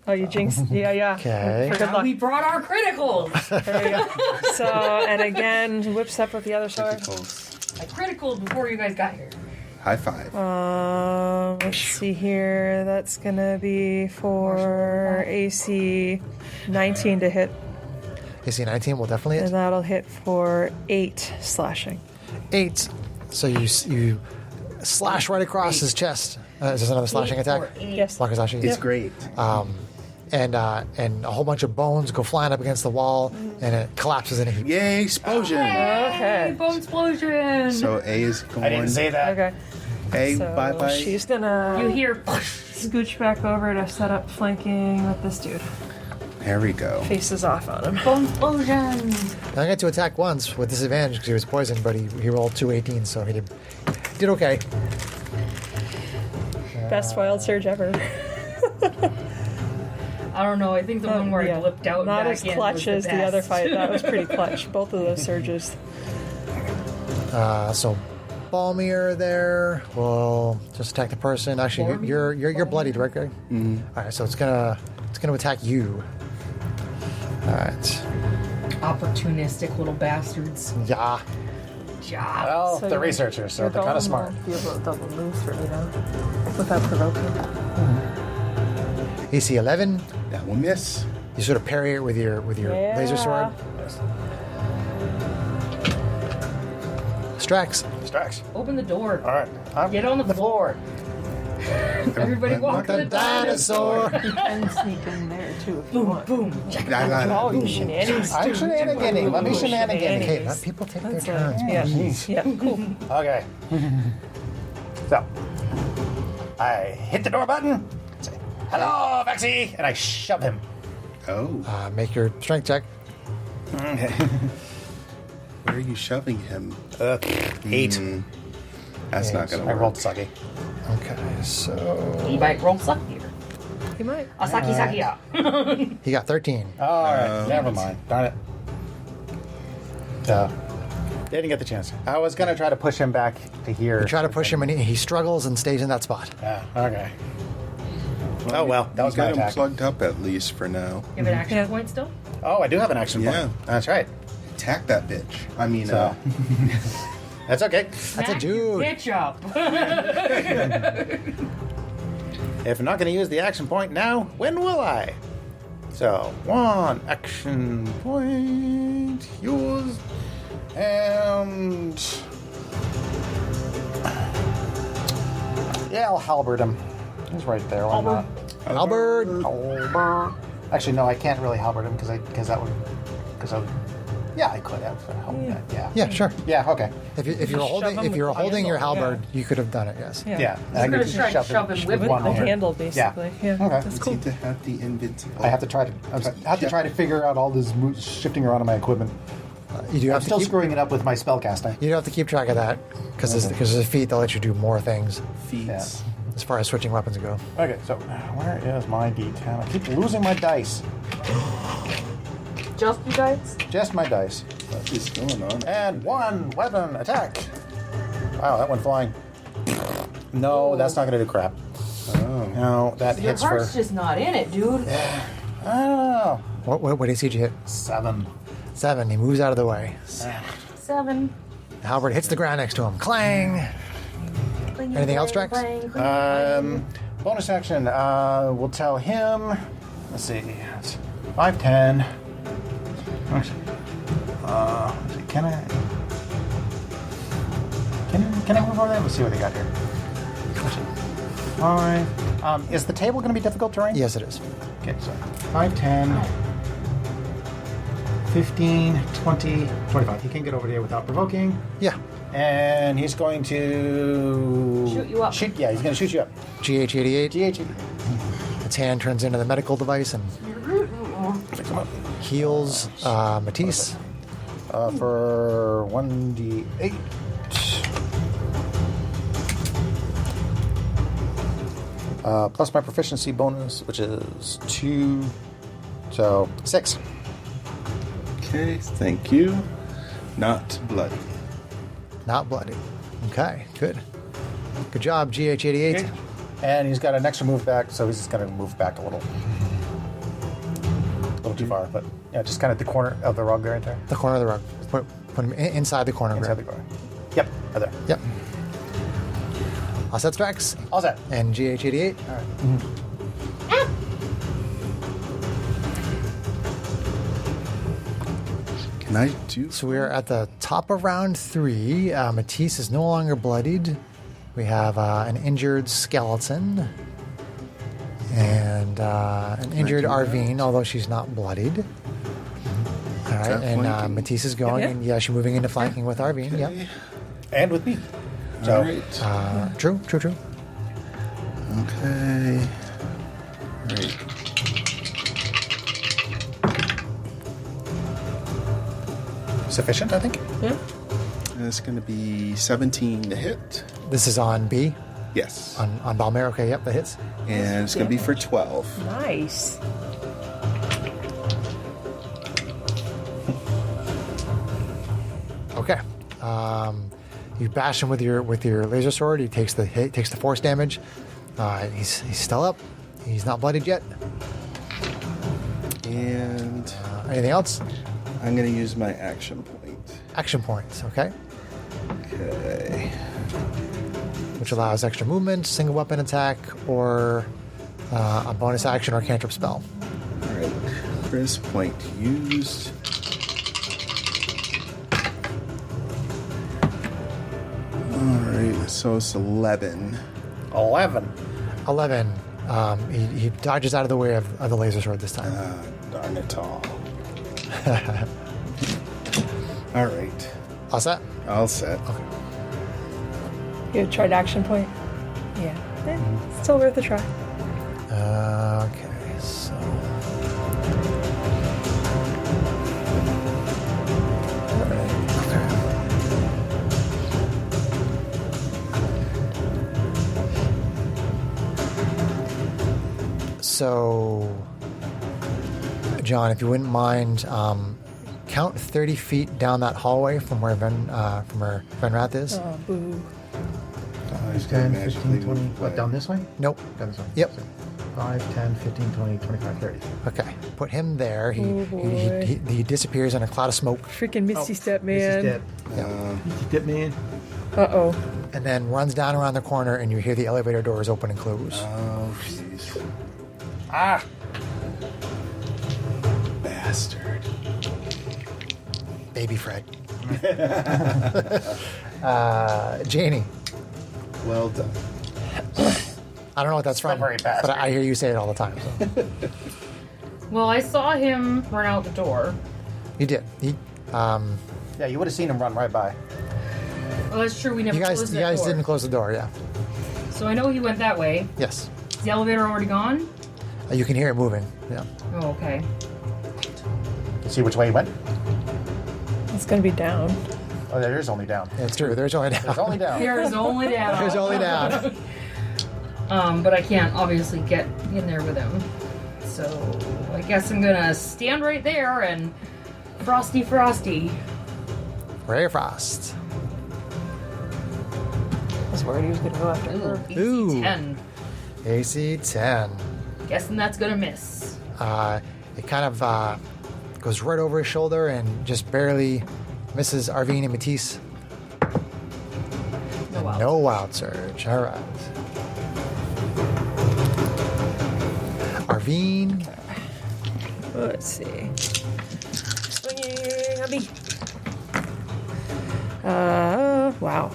Oh, you jinxed. Yeah. Okay. For good Now luck. we brought our criticals. There you go. So, and again, whips up with the other sword. Criticals. I criticaled before you guys got here. High five. Let's see here. That's gonna be for AC 19 to hit, AC 19 will definitely hit. and that'll hit for 8 slashing. 8. So you slash right across his chest. Is this another slashing attack? Yes. Wakasashi. It's great. And a whole bunch of bones go flying up against the wall, and it collapses in a heap. Yay, explosion. Okay. Bone explosion. So A is going. I didn't say that. Okay. A, So bye-bye. she's gonna you hear scooch back over to set up flanking with this dude. There we go. Faces off on him. bone explosion. I got to attack once with disadvantage because he was poisoned, but he rolled 2 18s, so he did okay. Best wild surge ever. I don't know. I think the one where I blipped out. Not back as in clutch was the as the other best. fight. That was pretty clutch. Both of those surges. So Balmir there will just attack the person. Actually, you're bloodied, right, Greg? Mm-hmm. All right, so it's gonna attack you. All right. Opportunistic little bastards. Yeah. Job. Well, So the you're- researchers, so Your they're kind golem of smart. won't be able to double move for me now, without provoking. AC 11. That will miss. You sort of parry it with your laser sword. Strax. Distracts. Open the door. All right. Get on the floor. Everybody walk The the dinosaur. And sneak in there too if you want. Boom. Oh, you shenanigans. I'm shenaniganing. Let me shenanigan. Okay, let people take their That's turns. Yeah. Yeah. Cool. Okay. So, I hit the door button. Say, "Hello, Vexy," and I shove him. Oh. Make your strength check. Where are you shoving him? 8. That's not going to I work. rolled sucky. Okay, so He might roll suck here. You might. Asaki Sakia. he got 13. All right. Never mind. Darn it. So, didn't get the chance. I was going to try to push him back to here. You try to push him, and he struggles and stays in that spot. Yeah, okay. Oh, well. That was You my got him attack. plugged up at least for now. You have an action Yeah. point still? Oh, I do have an action Yeah. point. That's right. Attack that bitch. I mean, So, that's okay. That's a dude. Bitch up. If I'm not going to use the action point now, when will I? So, 1 action point used, and yeah, I'll halberd him. He's right there. Why not? Albert. Halberd. Actually, no, I can't really halberd him because I would Yeah, I could have. Yeah. Yeah, sure. Yeah. Okay. If you're shove holding him if you're with the holding your handle, halberd, you could have done it. Yes. Yeah. I'm gonna try to shove him with With one the hand. handle, basically. Yeah. Okay. That's It's cool. to have the invincible. I have to try to figure out all this shifting around of my equipment. You do I'm have to still keep, screwing it up with my spellcasting. you do have to keep track of that because there's a feat that lets you do more things feats. Yeah. as far as switching weapons go. Okay, so where is my D10? I keep losing my dice. Just you guys? Just my dice. What is going on? And one weapon attack. Wow, that went flying. No, that's not going to do crap. Oh. No, that Your hits for. heart's just not in it, dude. I don't know. What AC did you hit? 7. 7. He moves out of the way. 7. Halberd hits the ground next to him. Clang. Anything else, Drax? Bonus action. We'll tell him. Let's see. It's 5, 10. Let's see, can I move over there? Let's see what they got here. 5. Is the table going to be difficult terrain? Yes, it is. Okay, so 5, 10, 15, 20, 25. He can get over there without provoking. Yeah. And he's going to Shoot you up. Yeah, he's going to shoot you up. GH88. GH. Its hand turns into the medical device and Fix him up. heals Matisse. For 1d8. Plus my proficiency bonus, which is 2. So 6. Okay, thank you. Not bloody. Not bloody. Okay, good. Good job, GH88. Okay. And he's got an extra move back, so he's just going to move back a little. A little too far, but yeah, just kind of the corner of the rug there, right there. The corner of the rug. Put him inside the corner. Inside Grip. the corner. Yep, right there. Yep. All set, Strax. All set. And GH88. All right. Can I do? So we are at the top of round 3. Matisse is no longer bloodied. We have an injured skeleton and an injured do that? Arvine, although she's not bloodied. All right, that and flanking? Matisse is going, Yeah. and yeah, she's moving into flanking with Arvine. Yep. Okay. And with me. So, All right. True. Okay. Right. sufficient, I think. Yeah. It's going to be 17 to hit. This is on B, Yes. on Balmer. Okay, yep, that hits. And it's going to be for 12. Nice. Okay. You bash him with your laser sword. He takes the hit, takes the force damage. He's still up. He's not bloodied yet. And Anything else? I'm going to use my action point. Action points. Okay. Okay. Which allows extra movement, single weapon attack, or a bonus action or cantrip spell. All right. Chris point used. All right. So it's 11. 11. 11. He dodges out of the way of the laser sword this time. Darn it all. All right. All set? All set. You tried action point? Yeah. Still worth a try. Okay, so. So, John, if you wouldn't mind, count 30 feet down that hallway from where Venrath is. Oh, boo. He's 10, gonna 15, magically 20. move What, away. down this way? Nope. Down this way. Yep. So 5, 10, 15, 20, 25, 30. Okay, put him there. Oh, boy. He disappears in a cloud of smoke, Freaking Misty Step, This is man. dead. Misty Step, man. Uh-oh. and then runs down around the corner, and you hear the elevator doors open and close. Oh, jeez. Ah! Bastard. Baby Fred. Janie. Well done. I don't know what that's from, Slippery but bastard. I hear you say it all the time. So. Well, I saw him run out the door. You did. Yeah, you would have seen him run right by. Well, that's true. We never You closed that guys door. didn't close the door, yeah. So I know he went that way. Yes. Is the elevator already gone? You can hear it moving, yeah. Oh, okay. See which way he went? It's gonna be down. Oh, there is only down. It's true, there's only down. There's only down. There is only down. There's only down. But I can't obviously get in there with him. So I guess I'm gonna stand right there and frosty. Ray Frost. I was worried he was gonna go after her. Ooh. AC 10. AC 10. Guessing that's gonna miss. It kind of goes right over his shoulder and just barely misses Arvine and Matisse. No wild. No wild surge. All right. Arvine. Let's see. Swinging a bee. Wow.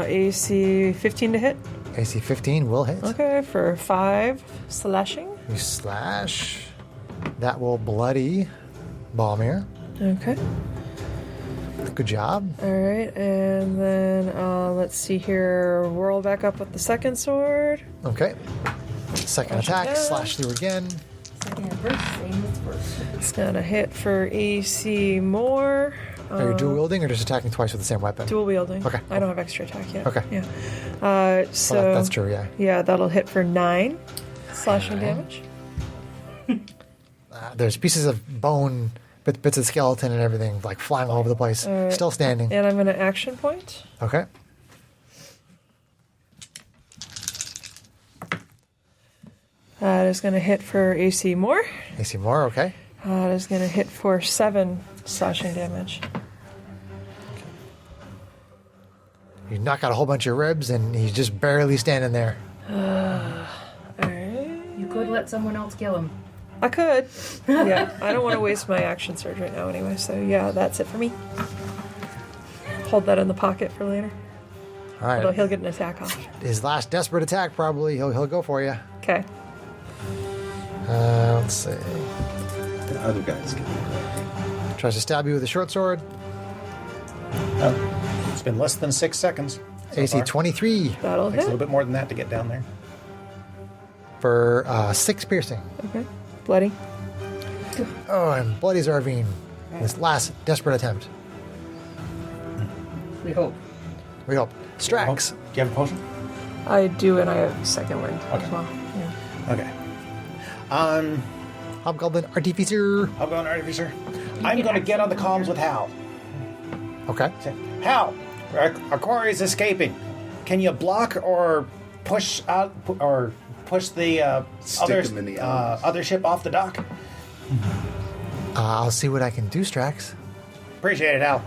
AC 15 to hit. AC 15 will hit. Okay, for 5 slashing. You slash. That will bloody Balmir. Okay. Good job. All right, and then let's see here. Whirl back up with the second sword. Okay. Second attack. again. Slash through again. Second and first, same as first. It's gonna hit for AC more. Are you dual wielding or just attacking twice with the same weapon? Dual wielding. Okay. I don't have extra attack yet. Okay. Yeah. So Well, that's true, yeah. Yeah, that'll hit for 9 slashing damage. There's pieces of bone, bits of skeleton and everything, like flying all over the place. Still standing. And I'm gonna action point. Okay. That is gonna hit for AC more. AC more, okay. That is gonna hit for 7 slashing damage. You knock out a whole bunch of ribs and he's just barely standing there. Alright. You could let someone else kill him. I could. Yeah, I don't want to waste my action surge right now anyway, so yeah, that's it for me. Hold that in the pocket for later. All right. Although he'll get an attack off. His last desperate attack, probably. He'll go for you. Okay. Let's see. The other guys get it. Tries to stab you with a short sword. It's been less than 6 seconds. so AC far. 23 That'll Takes a little hit. bit more than that to get down there. for 6 piercing. Okay. Bloody. Oh, and bloodies Arvine. His last desperate attempt. We hope. We hope. Strax. Do you have a potion? I do, and I have second wind Okay. as well. Yeah. Okay. Hobgoblin Artificer. I'll go on Artificer. I'm going to get on the comms with Hal. Okay. Say, Hal, our quarry is escaping. Can you block or push out or push the Stick him in the eyes. other ship off the dock? I'll see what I can do, Strax. Appreciate it, Hal.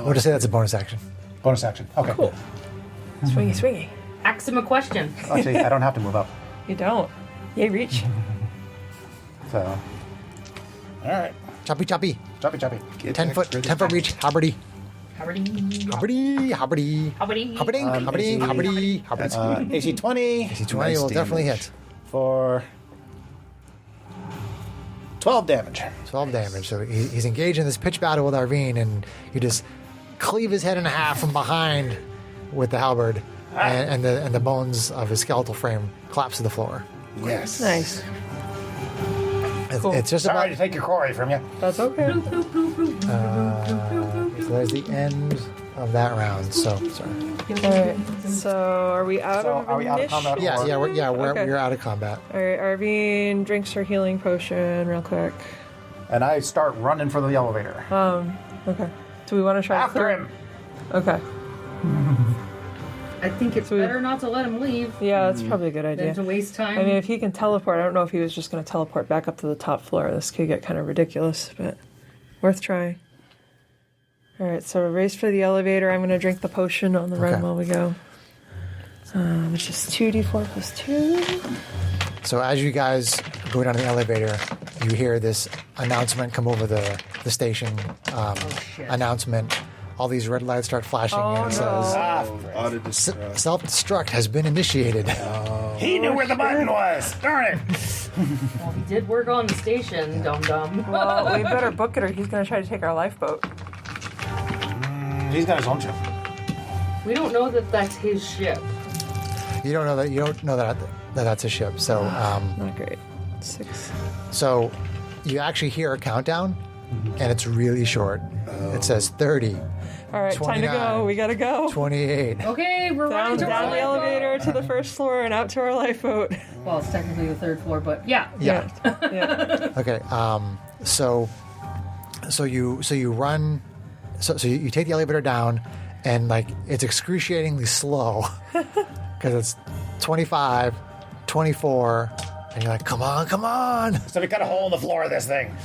We'll just say that's a bonus action. Bonus action. Okay. Cool. Swingy, swingy. Ask him a question. Actually, I don't have to move up. You don't. Yay, reach. So. All right. Choppy, choppy. Choppy, choppy. Get 10 back foot, for the 10 foot attack. reach. Hobbardy. Howdy. Hobbardy. Hobbardy. Howdy. Hobbarding. Hobbardy. Hobbardy. That's Hobbardy. good. AC 20 AC 20 Nice will definitely damage. hit. for 12 damage. 12 damage. So he's engaged in this pitch battle with Arvine, and you just cleave his head in half from behind with the halberd, and the bones of his skeletal frame collapse to the floor. Yes. Nice. Cool. It's just Sorry about. to take your quarry from you. That's okay. So there's the end of that round. So sorry. Alright. So are we out So of are we out of combat? Yeah, Okay. we're out of combat. Alright, Arvine drinks her healing potion real quick. And I start running for the elevator. Okay. Do we want to try to After clear- him. Okay. I think it's better not to let him leave Yeah, that's probably a good idea. than to waste time. I mean, if he can teleport, I don't know if he was just going to teleport back up to the top floor. This could get kind of ridiculous, but worth trying. All right, so we're race for the elevator. I'm going to drink the potion on the run Okay. while we go, which is 2d4 plus 2. So as you guys go down the elevator, you hear this announcement come over the station. shit. Announcement. All these red lights start flashing, and it says, Auto destruct. "Self-destruct has been initiated." He knew where the button was. Darn it. Well, he did work on the station, dum-dum. Well, we better book it or he's going to try to take our lifeboat. He's got his own ship. We don't know that that's his ship. You don't know that that's a ship. So Not great. 6. so you actually hear a countdown, and it's really short. It says 30, All right, time to 29. go. We got to go. 28. Okay, we're running to Down our the lifeboat. elevator to the first floor and out to our lifeboat. Well, it's technically the 3rd floor, but yeah. Yeah. Yeah. Okay. So you run. So you take the elevator down, and like it's excruciatingly slow because it's 25, 24, and you're like, come on. So we cut a hole in the floor of this thing.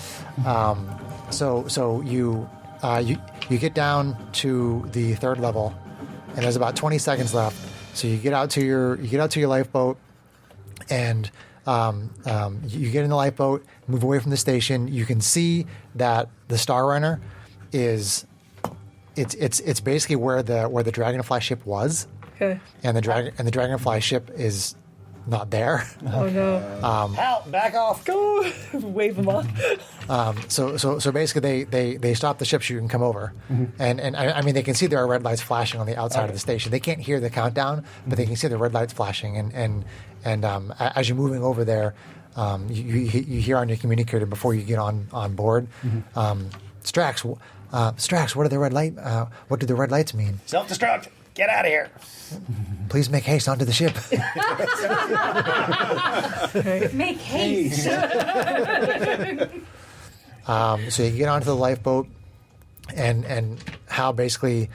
So you get down to the 3rd level, and there's about 20 seconds left. So you get out to your lifeboat, and you get in the lifeboat, move away from the station. You can see that the Star Runner is it's basically where the Dragonfly ship was, Okay. and the Dragonfly ship is not there. Oh no. Help! Back off! Go! Wave them off. So basically they stop the ship so you can come over, and I mean they can see there are red lights flashing on the outside of the station. They can't hear the countdown, but they can see the red lights flashing, and as you're moving over there, you hear on your communicator before you get on board, Strax, what do the red light? What do the red lights mean? Self-destruct! Get out of here! Please make haste onto the ship. Make haste. So you get onto the lifeboat, and Hal basically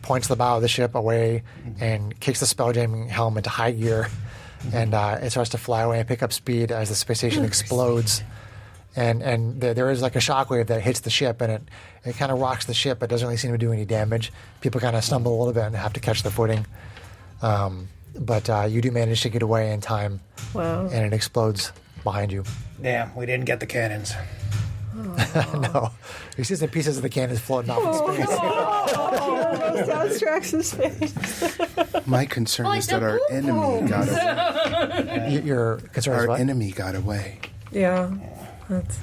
points the bow of the ship away and kicks the spelljamming helm into high gear, and it starts to fly away and pick up speed as the space station explodes. And there is like a shockwave that hits the ship, and it kind of rocks the ship, but doesn't really seem to do any damage. People kind of stumble a little bit and have to catch their footing. But you do manage to get away in time, Wow. and it explodes behind you. Damn, we didn't get the cannons. No. You see some pieces of the cannons floating off in space. Oh, down Strax's face. My concern Like is the that our boom enemy got away. Your concern is Our what? enemy got away. Yeah. That's...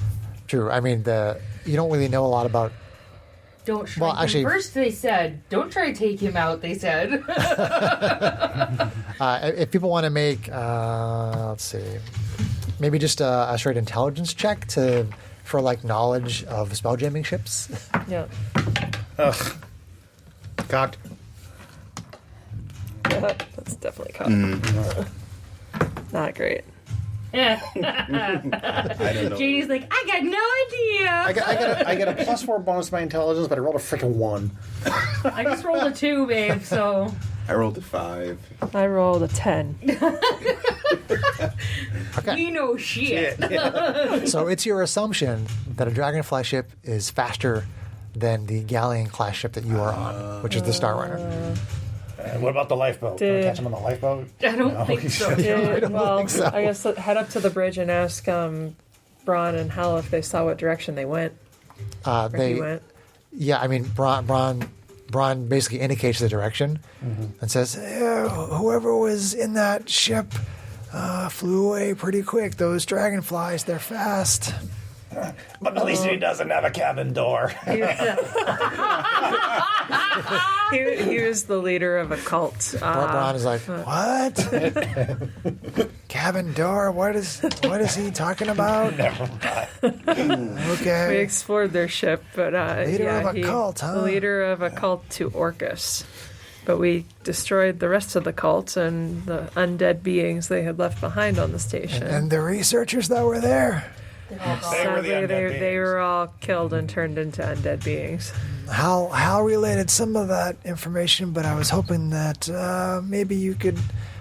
True. I mean, you don't really know a lot about. Don't shrink Well, him. actually- First they said, don't try to take him out, they said. If people want to make, let's see, maybe just a straight intelligence check for like knowledge of spelljamming ships. Yeah. Ugh. Cocked. That's definitely caught. Not great. I don't know. Janie's like, I got no idea. I get a +4 bonus to my intelligence, but I rolled a freaking 1. I just rolled a 2, babe, so. I rolled a 5. I rolled a 10. Okay. We know shit. So it's your assumption that a Dragonfly ship is faster than the Galleon class ship that you are on, which is the Star Runner. What about the lifeboat? Can we Did- catch him on the lifeboat? I don't think so. Well, so. I guess head up to the bridge and ask Braun and Hal if they saw what direction they went. Or he went. Yeah, I mean, Braun basically indicates the direction and says, whoever was in that ship flew away pretty quick. Those dragonflies, they're fast. But at least he doesn't have a cabin door. He was the leader of a cult. Braun is like, what? Cabin door? What is he talking about? Never mind. We Okay. explored their ship, but Leader of a cult, huh? The leader of a cult to Orcus. But we destroyed the rest of the cult and the undead beings they had left behind on the station. And the researchers that were there. They were the Sadly, undead they beings. were all killed and turned into undead beings. Hal related some of that information, but I was hoping that maybe you could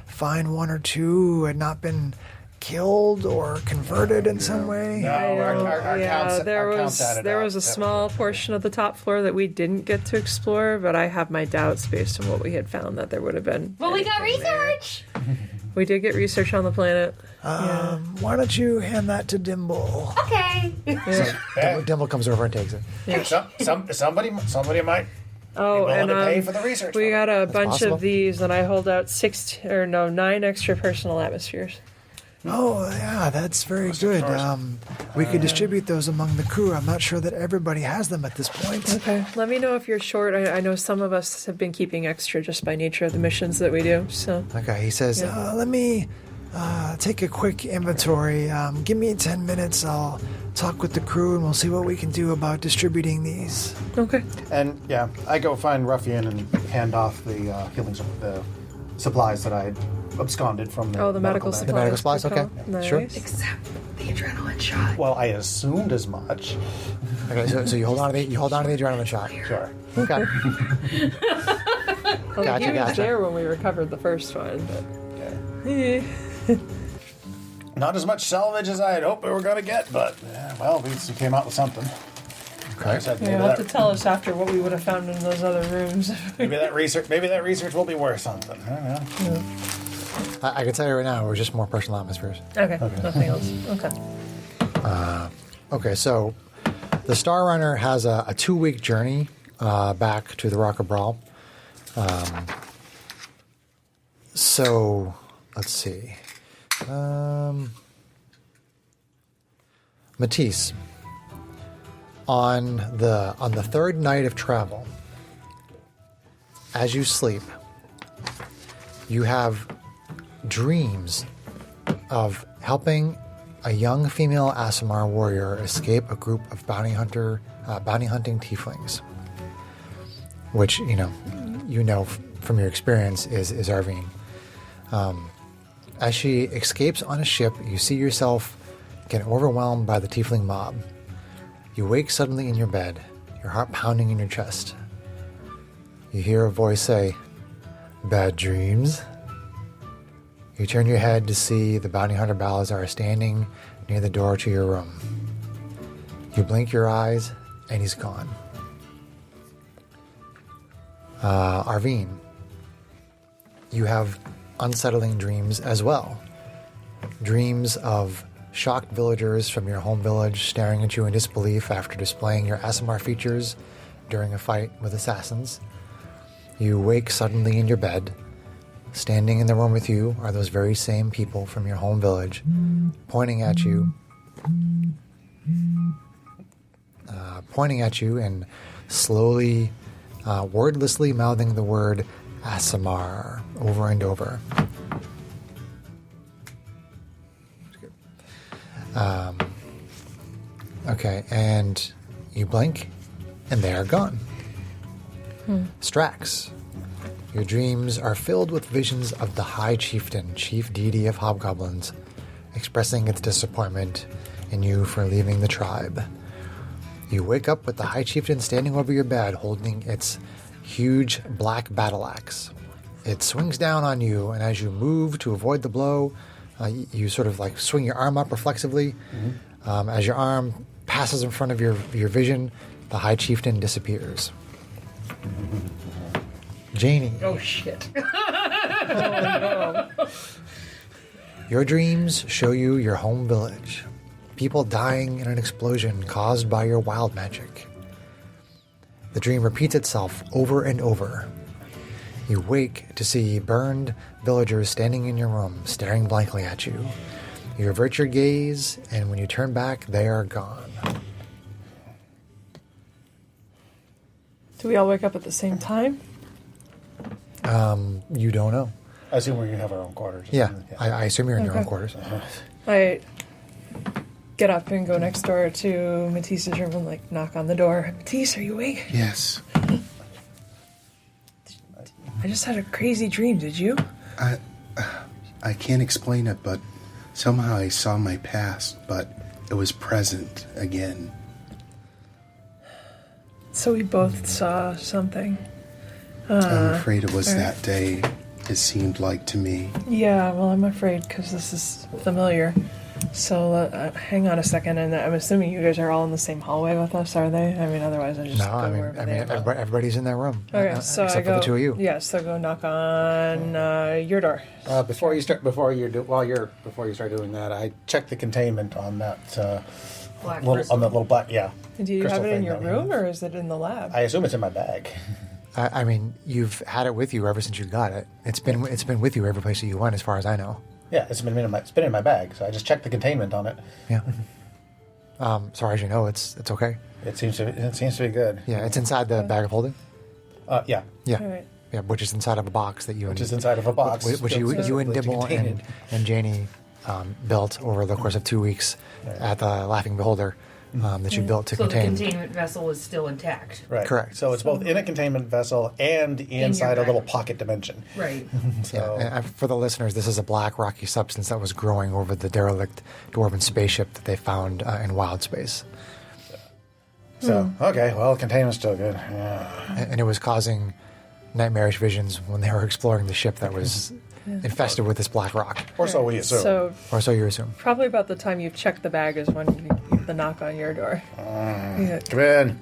find one or two who had not been killed or converted in some way. No, our counts- there our counts added there up. was a That small portion of the top floor that we didn't get to explore, but I have my doubts based on what we had found that there would have been. But we got anything there. research. We did get research on the planet. Why don't you hand that to Dimble? Okay. Dimble comes over and takes it. Hey, somebody might Oh, be willing and to pay for the research. we got a bunch possible. of these, and I hold out 9 extra personal atmospheres. Oh, yeah, that's very good. We could distribute those among the crew. I'm not sure that everybody has them at this point. Okay, let me know if you're short. I know some of us have been keeping extra just by nature of the missions that we do. So Okay, he says, let me take a quick inventory. Give me 10 minutes. I'll talk with the crew and we'll see what we can do about distributing these. okay. And yeah, I go find Ruffian and hand off the the supplies that I had absconded from the medical bag. supplies. The medical supplies, Good okay. call. Nice. Sure. Except the adrenaline shot. Well, I assumed as much. Okay, so you hold on to the adrenaline shot. Sure. Okay. Well, Gotcha, he was gotcha. there when we recovered the first one, but Yeah. Not as much salvage as I had hoped we were going to get, but well, at least we came out with something. Okay. I said you'll have to tell us after what we would have found in those other rooms. maybe that research will be worth something. I don't know. I can tell you right now, we're just more personal atmospheres. Okay, nothing else. Okay. Okay, so the Star Runner has a 2-week journey back to the Rock of Brawl. So let's see. Matisse, on the third night of travel, as you sleep, you have dreams of helping a young female Aasimar warrior escape a group of bounty hunting tieflings, which from your experience is Arvine. As she escapes on a ship, you see yourself get overwhelmed by the tiefling mob. You wake suddenly in your bed, your heart pounding in your chest. You hear a voice say, "Bad dreams?" You turn your head to see the bounty hunter Balazar standing near the door to your room. You blink your eyes, and he's gone. Arvine, you have unsettling dreams as well. Dreams of shocked villagers from your home village staring at you in disbelief after displaying your Aasimar features during a fight with assassins. You wake suddenly in your bed. Standing in the room with you are those very same people from your home village, pointing at you and slowly, wordlessly mouthing the word Aasimar over and over. Okay, and you blink, and they are gone. Strax, your dreams are filled with visions of the High Chieftain, chief deity of hobgoblins, expressing its disappointment in you for leaving the tribe. You wake up with the High Chieftain standing over your bed, holding its huge black battle axe. It swings down on you, and as you move to avoid the blow, you sort of like swing your arm up reflexively. As your arm passes in front of your vision, the High Chieftain disappears. Janie, Oh shit. your dreams show you your home village. People dying in an explosion caused by your wild magic. The dream repeats itself over and over. You wake to see burned villagers standing in your room, staring blankly at you. You avert your gaze, and when you turn back, they are gone. Do we all wake up at the same time? You don't know. I assume we're going to have our own quarters. Yeah, I assume you're in your own Okay. quarters. I get up and go next door to Matisse's room and like knock on the door. Matisse, are you awake? Yes. I just had a crazy dream. Did you? I can't explain it, but somehow I saw my past, but it was present again. So we both saw something. I'm afraid it was all right. that day, it seemed like to me. Yeah, well, I'm afraid because this is familiar. So hang on a second, and I'm assuming you guys are all in the same hallway with us, are they? I mean, otherwise I just No, go I mean, wherever they are. everybody's in their room. Okay, so except I go. for the two of you. Yeah, so go knock on your door. Before you start doing that, I check the containment on that Black little black. Yeah. Do you crystal have it in thing your down here. room, or is it in the lab? I assume it's in my bag. I mean, you've had it with you ever since you got it. It's been with you every place that you went, as far as I know. Yeah, it's been in my bag, so I just checked the containment on it. Yeah. So far as you know, it's okay. It seems to be good. Yeah, it's inside the bag of holding. Yeah. Yeah. All right. Yeah, which is inside of a box that you Which is inside of a box. which you and specifically to Dibble contain it. and Janie built over the course of 2 weeks at the Laughing Beholder that you built to So the contain. containment vessel is still intact. Right. Correct. So it's both in a containment vessel and inside a bag. little pocket dimension. Right. So Yeah, and for the listeners, this is a black rocky substance that was growing over the derelict dwarven spaceship that they found in wild space, okay, well, containment's still good. Yeah. and it was causing nightmarish visions when they were exploring the ship that was infested with this black rock, Or so we assume. So or so you assume. probably about the time you check the bag is when the knock on your door. Yeah. Come in.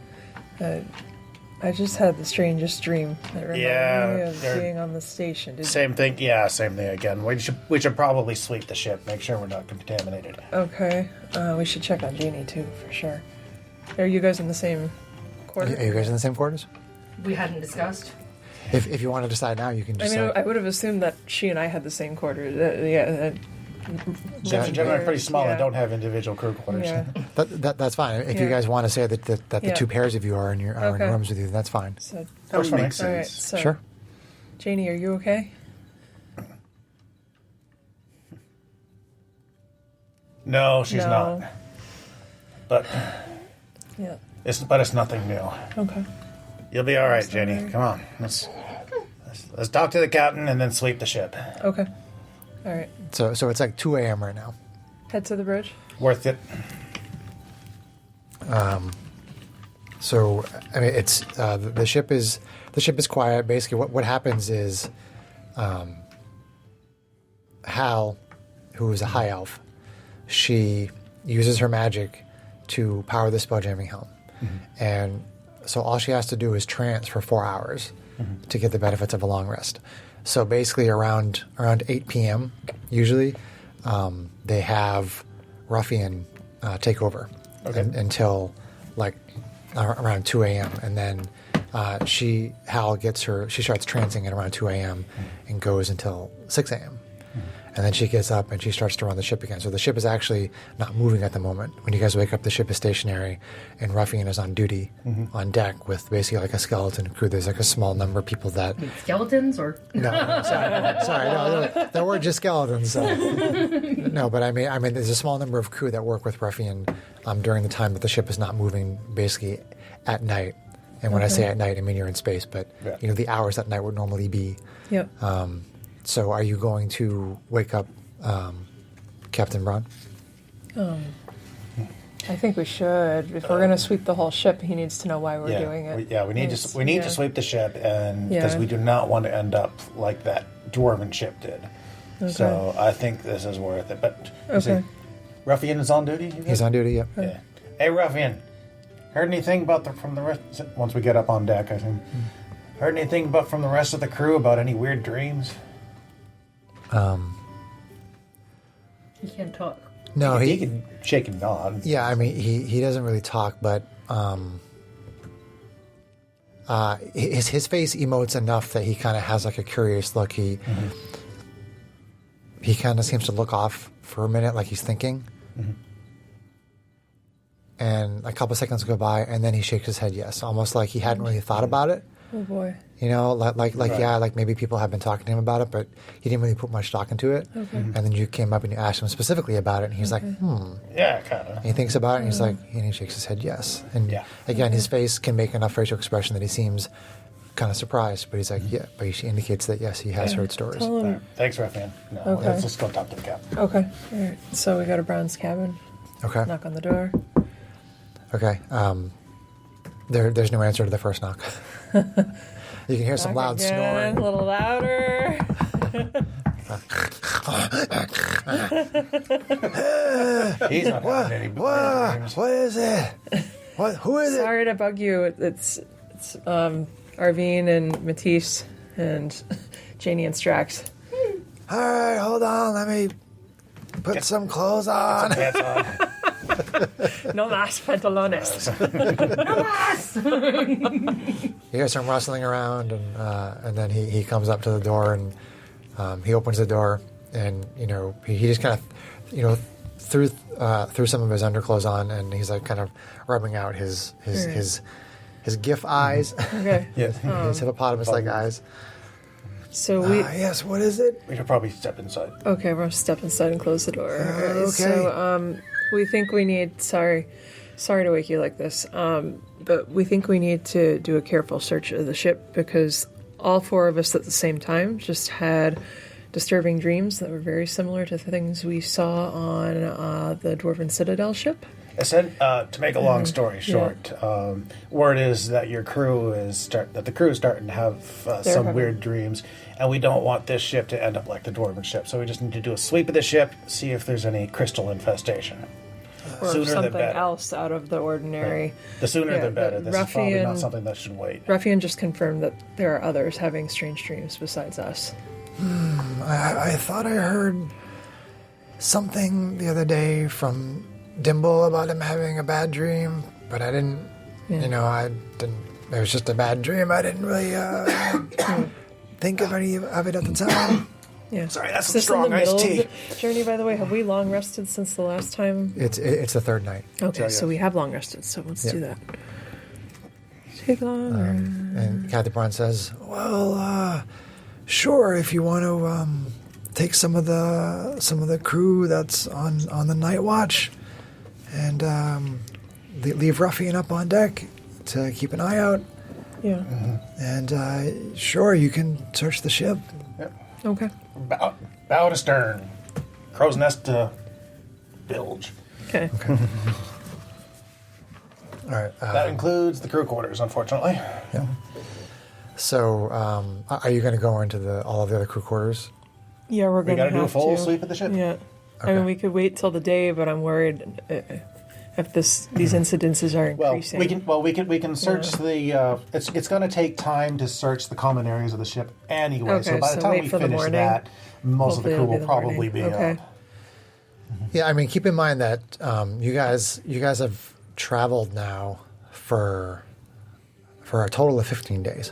I just had the strangest dream that reminded Yeah, me of they're- being on the station. Same thing. Yeah, same thing again. We should probably sweep the ship. Make sure we're not contaminated. Okay. We should check on Jeannie too, for sure. Are you guys in the same Are quarter? you guys in the same quarters? We hadn't discussed. If you want to decide now, you can I just. mean, I would have assumed that she and I had the same quarters. Ships in general are pretty small Yeah. and don't have individual crew quarters. Yeah. that's fine. If you Yeah. guys want to say that the Yeah. two pairs of you are in Okay. rooms with you, that's fine. So, That would make all right. sense. So, Sure. Janie, are you okay? No, she's No. not. But Yeah. it's nothing new. Okay. You'll be all right, Jenny. Come on, let's talk to the captain and then sweep the ship. Okay. All right. So it's like 2 a.m. right now. Head to the bridge. Worth it. So I mean, it's the ship is quiet. Basically, what happens is, Hal, who is a high elf, she uses her magic to power the spelljamming helm, and so all she has to do is trance for 4 hours to get the benefits of a long rest. So basically, around 8 p.m. usually, they have Ruffian take over until like around 2 a.m. and then she starts trancing at around 2 a.m. and goes until 6 a.m. And then she gets up and she starts to run the ship again. So the ship is actually not moving at the moment. When you guys wake up, the ship is stationary, and Ruffian is on duty on deck with basically like a skeleton crew. There's like a small number of people that. Skeletons or No, sorry, no, there were just skeletons. No, but I mean, there's a small number of crew that work with Ruffian during the time that the ship is not moving, basically at night. And when I say at night, I mean you're in space, but Yeah. the hours that night would normally be. Yep. So are you going to wake up Captain Braun? I think we should. If we're going to sweep the whole ship, he needs to know why we're Yeah, doing it. we need Yes, we need yeah. to sweep the ship, and because Yeah. we do not want to end up like that dwarven ship did. So I think this is worth it. But you see, Okay. Ruffian is on duty. You He's said? on duty, yep. Yeah. Hey, Ruffian. Heard anything about from the rest? Once we get up on deck, I think. Heard anything from the rest of the crew about any weird dreams? you can't talk. No, he can shake and nod. Yeah, I mean, he doesn't really talk, but his face emotes enough that he kind of has like a curious look. He kind of seems to look off for a minute, like he's thinking, and a couple seconds go by, and then he shakes his head yes, almost like he hadn't really thought about it. Oh boy. Like Right. yeah, like maybe people have been talking to him about it, but he didn't really put much stock into it. Okay. And then you came up and you asked him specifically about it, and he's like, Yeah, kind of. And he thinks about it, and he's like, and he shakes his head yes. And Yeah. again, his face can make enough facial expression that he seems kind of surprised, but he's like, yeah, but he indicates that yes, he has heard stories. Tell him. Thanks, Ruffian. No, Okay. let's just go talk to the captain. Okay. All right. So we go to Brown's cabin. Okay, Knock on the door. okay. There's no answer to the first knock. You can hear some Knock loud again, snoring. a little louder. He's not having any dreams. What is it? What? Who is it? Sorry to bug you. It's Arvine and Matisse and Janie and Strax. All right, hold on. Let me put some clothes on. Pants on. No más pantalones. You hear some rustling around, and then he comes up to the door, and he opens the door, and he just kind of threw some of his underclothes on, and he's like kind of rubbing out his GIF eyes, Okay. Yes. his hippopotamus-like eyes. So we. Yes, what is it? We should probably step inside. Okay, we're gonna step inside and close the door. Okay. So we think we need. Sorry to wake you like this. But we think we need to do a careful search of the ship because all four of us at the same time just had disturbing dreams that were very similar to the things we saw on the Dwarven Citadel ship. To make a long story short, word is that your crew is starting to have some having- weird dreams, and we don't want this ship to end up like the Dwarven ship. So we just need to do a sweep of the ship, see if there's any crystal infestation. Or Sooner the something better. else out of the ordinary. The sooner Yeah, the better. but This is probably not Ruffian- something that should wait. Ruffian just confirmed that there are others having strange dreams besides us. I thought I heard something the other day from Dimble about him having a bad dream, but I didn't. I didn't. It was just a bad dream. I didn't really think of any of it at the time. Yeah. Sorry, that's Is some this in strong the iced middle tea. of the journey, by the way? Have we long rested since the last time? It's the third night. Okay, yeah. so we have long rested, so let's Yeah. do that. Take long. And Kathy Braun says, "Well, sure, if you want to take some of the crew that's on the night watch, and leave Ruffian up on deck to keep an eye out, Yeah. and sure, you can search the ship." Okay. Bow to stern. Crow's nest to bilge. Okay. All right. That includes the crew quarters, unfortunately. Yeah. So, are you going to go into all of the other crew quarters? Yeah, we're We gonna got to do a have full to. sweep of the ship. Yeah. I Okay. mean, we could wait till the day, but I'm worried if these incidences are Well, increasing. we can search the. It's going to take time to search the common areas of the ship anyway. So Okay, by the so time wait we for the finish morning. that, most of the Hopefully crew it'll be will the probably morning. be Okay. up. Yeah, I mean, keep in mind that you guys have traveled now for a total of 15 days.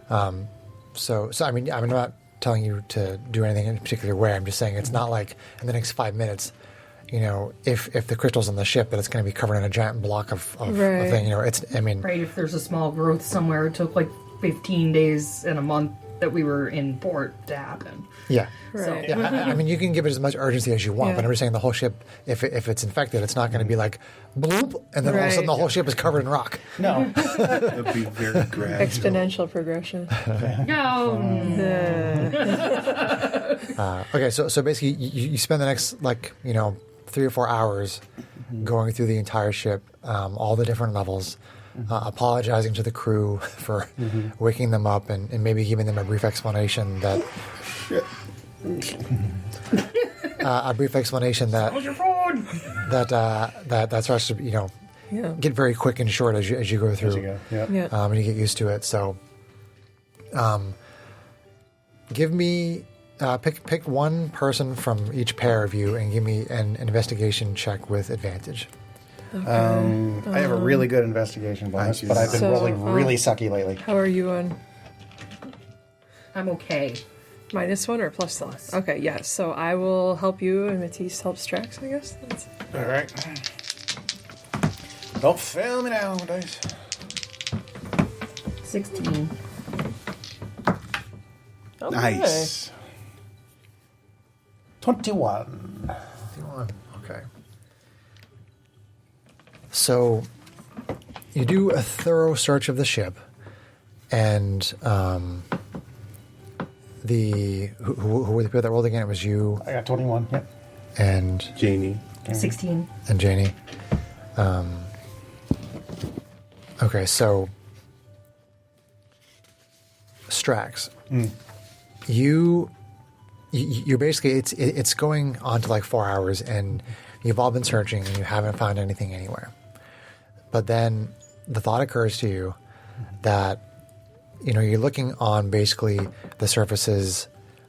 So I mean, I'm not telling you to do anything in a particular way. I'm just saying it's not like in the next 5 minutes, if the crystal's on the ship, that it's going to be covered in a giant block of Right. thing. It's. I mean, Right, if there's a small growth somewhere, it took like 15 days and a month that we were in port to happen. yeah. Right. Yeah, I mean, you can give it as much urgency as you want, Yeah. but I'm just saying the whole ship, if it's infected, it's not going to be like bloop, and then all of a sudden the Right. whole ship is covered in rock. No, It'll be very gradual. Exponential progression. No. Okay, so basically, you spend the next 3 or 4 hours going through the entire ship, all the different levels, apologizing to the crew for waking them up, and maybe giving them a brief explanation that How's your phone? that starts to Yeah. get very quick and short as you go through. there you go. Yeah. Yeah. And you get used to it. So, give me pick one person from each pair of you and give me an investigation check with advantage. I have a really good investigation bonus, do but I've been So, rolling really sucky lately. How are you on? I'm okay. -1 or +1? Okay, yes. So I will help you, and Matisse helps Strax, I guess. That's... All right. Don't fail me now, dice. 16. Okay. Nice. 21. Okay. So you do a thorough search of the ship, and who were the people that rolled again? It was you I got 21. Yep. and Janie. 16. Janie. Okay, so Strax, you're basically it's going on to like 4 hours, and you've all been searching and you haven't found anything anywhere. But then the thought occurs to you that you're looking on basically the surfaces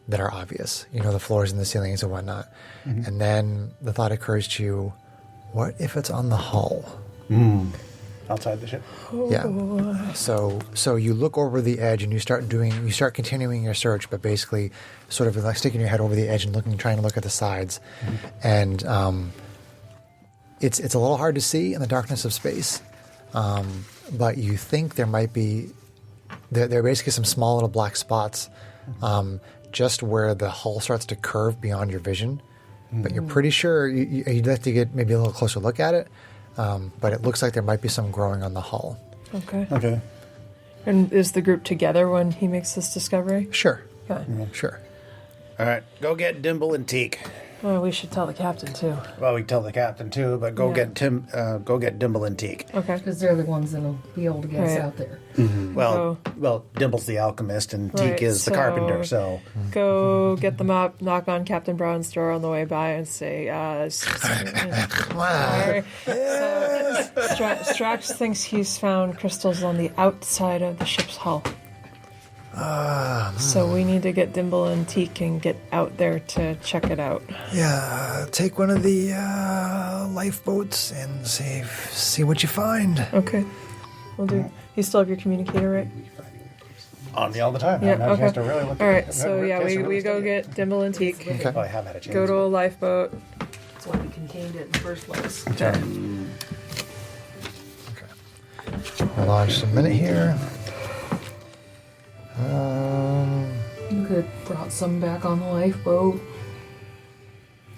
that are obvious, the floors and the ceilings and whatnot. And then the thought occurs to you, what if it's on the hull? outside the ship. Yeah. So you look over the edge and you start continuing your search, but basically sort of like sticking your head over the edge and trying to look at the sides. And it's a little hard to see in the darkness of space. But you think there might be there are basically some small little black spots just where the hull starts to curve beyond your vision. But you're pretty sure you'd have to get maybe a little closer look at it. But it looks like there might be some growing on the hull. Okay. Okay. And is the group together when he makes this discovery? Sure. Okay. Sure. All right, go get Dimble and Teak. Well, we should tell the captain too. Well, we can tell the captain too, but go Yeah. get Dimble and Teak. Okay. Because they're the ones that'll be able to get us Right. out there. Well, Dimble's the alchemist and Teak Right, is the so- carpenter. So Go get them up, knock on Captain Brown's door on the way by, and say, sorry. So, Strax thinks he's found crystals on the outside of the ship's hull. So we need to get Dimble and Teak and get out there to check it out. Yeah, take one of the lifeboats and see what you find. Okay. We'll do. You still have your communicator, right? on me all the time. I Yeah, haven't had a chance okay. to really look All at right, it. so yeah, we go get Dimble and Teak, Okay. Well, I have had a chance. go to a lifeboat. That's why we contained it in the first place. Okay. Hold on just a minute here. You could have brought some back on the lifeboat.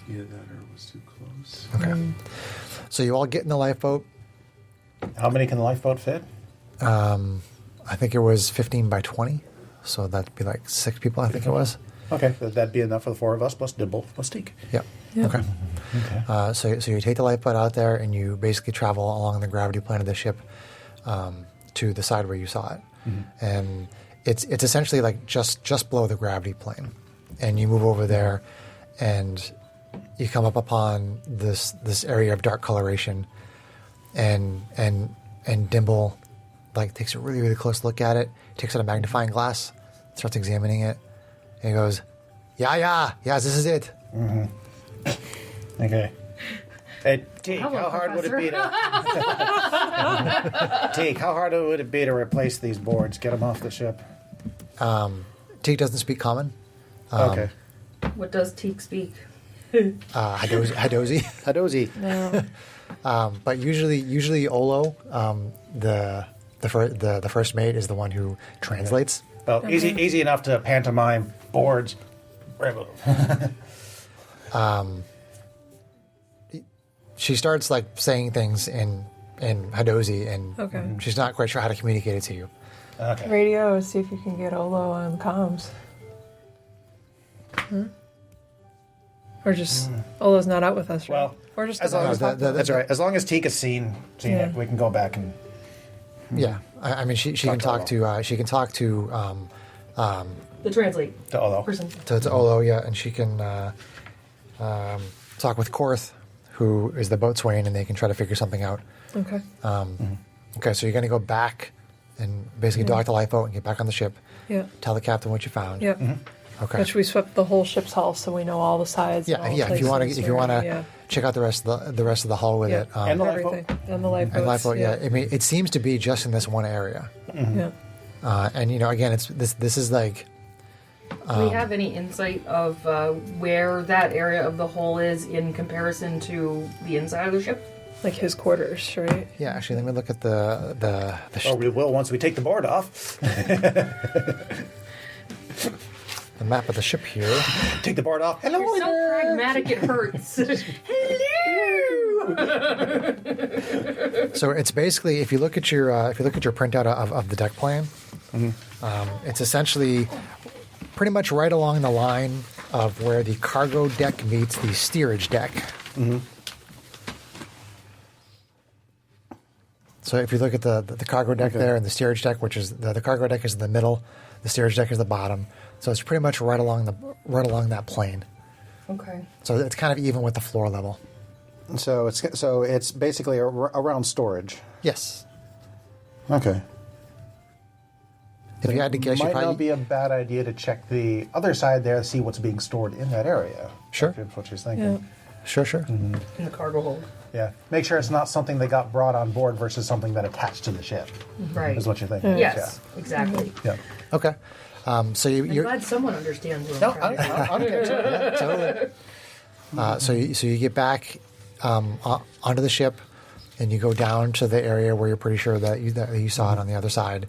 Yeah, that or it was too close. Okay. So you all get in the lifeboat. How many can the lifeboat fit? I think it was 15 by 20. So that'd be like 6 people, I think it was. Okay, that'd be enough for the 4 of us plus Dimble plus Teak. Yep. Yeah. Okay. Okay. So you take the lifeboat out there and you basically travel along the gravity plane of the ship to the side where you saw it. Mm-hmm. And it's essentially like just below the gravity plane. And you move over there and you come up upon this area of dark coloration and Dimble like takes a really, really close look at it, takes out a magnifying glass, starts examining it, and he goes, yeah, this is it. Okay. Hey, Teak, Hello, how hard would it be Professor. to... Teak, how hard would it be to replace these boards, get them off the ship? Teak doesn't speak common. Okay. What does Teak speak? Hadozi. Hadozi. No. But usually Olo, the first mate, is the one who translates. Well, easy enough to pantomime boards. Remove. She starts like saying things in Hadozi, and Okay. she's not quite sure how to communicate it to you. Okay. Radio, see if you can get Olo on comms. Or just Olo's not out with us, right? Well, or just as long as that's all right. As long as Teak has seen Yeah. it, we can go back and Yeah, I mean she can talk to The translate to Olo. person. to Olo, yeah, and she can talk with Korth, who is the boatswain, and they can try to figure something out. Okay. Okay, so you're going to go back and basically dock the lifeboat and get back on the ship. Yeah. Tell the captain what you found. Yep. Okay. Which we swept the whole ship's hull, so we know all the sides. and Yeah, all the yeah. If you want places to where- check out the rest of the hull with yeah. it. And the lifeboat. Everything. And the lifeboats. And lifeboat, yeah. I mean, it seems to be just in this one area. Yeah. And again, it's this is like Do we have any insight of where that area of the hull is in comparison to the inside of the ship? Like his quarters, right? yeah. Actually, let me look at the Or we will once we take the board off. the map of the ship here. Take the board off. Hello. You're so pragmatic it hurts. Hello! So it's basically if you look at your printout of the deck plan, it's essentially pretty much right along the line of where the cargo deck meets the steerage deck. So if you look at the cargo deck there and the steerage deck, which is the cargo deck is in the middle, the steerage deck is the bottom. So it's pretty much right along that plane. Okay. So it's kind of even with the floor level. So it's basically around storage. Yes. Okay. If you had to guess, you might probably not be a bad idea to check the other side there, see what's being stored in that area. Sure. That's what she's thinking. Sure. in the cargo hold. Yeah. Make sure it's not something that got brought on board versus something that attached to the ship. Right. Is what you're thinking. Yes, exactly. Yeah. Okay. So I'm you're glad someone understands what No, I'm trying to say. I'm totally. So you get back onto the ship, and you go down to the area where you're pretty sure that you saw it on the other side,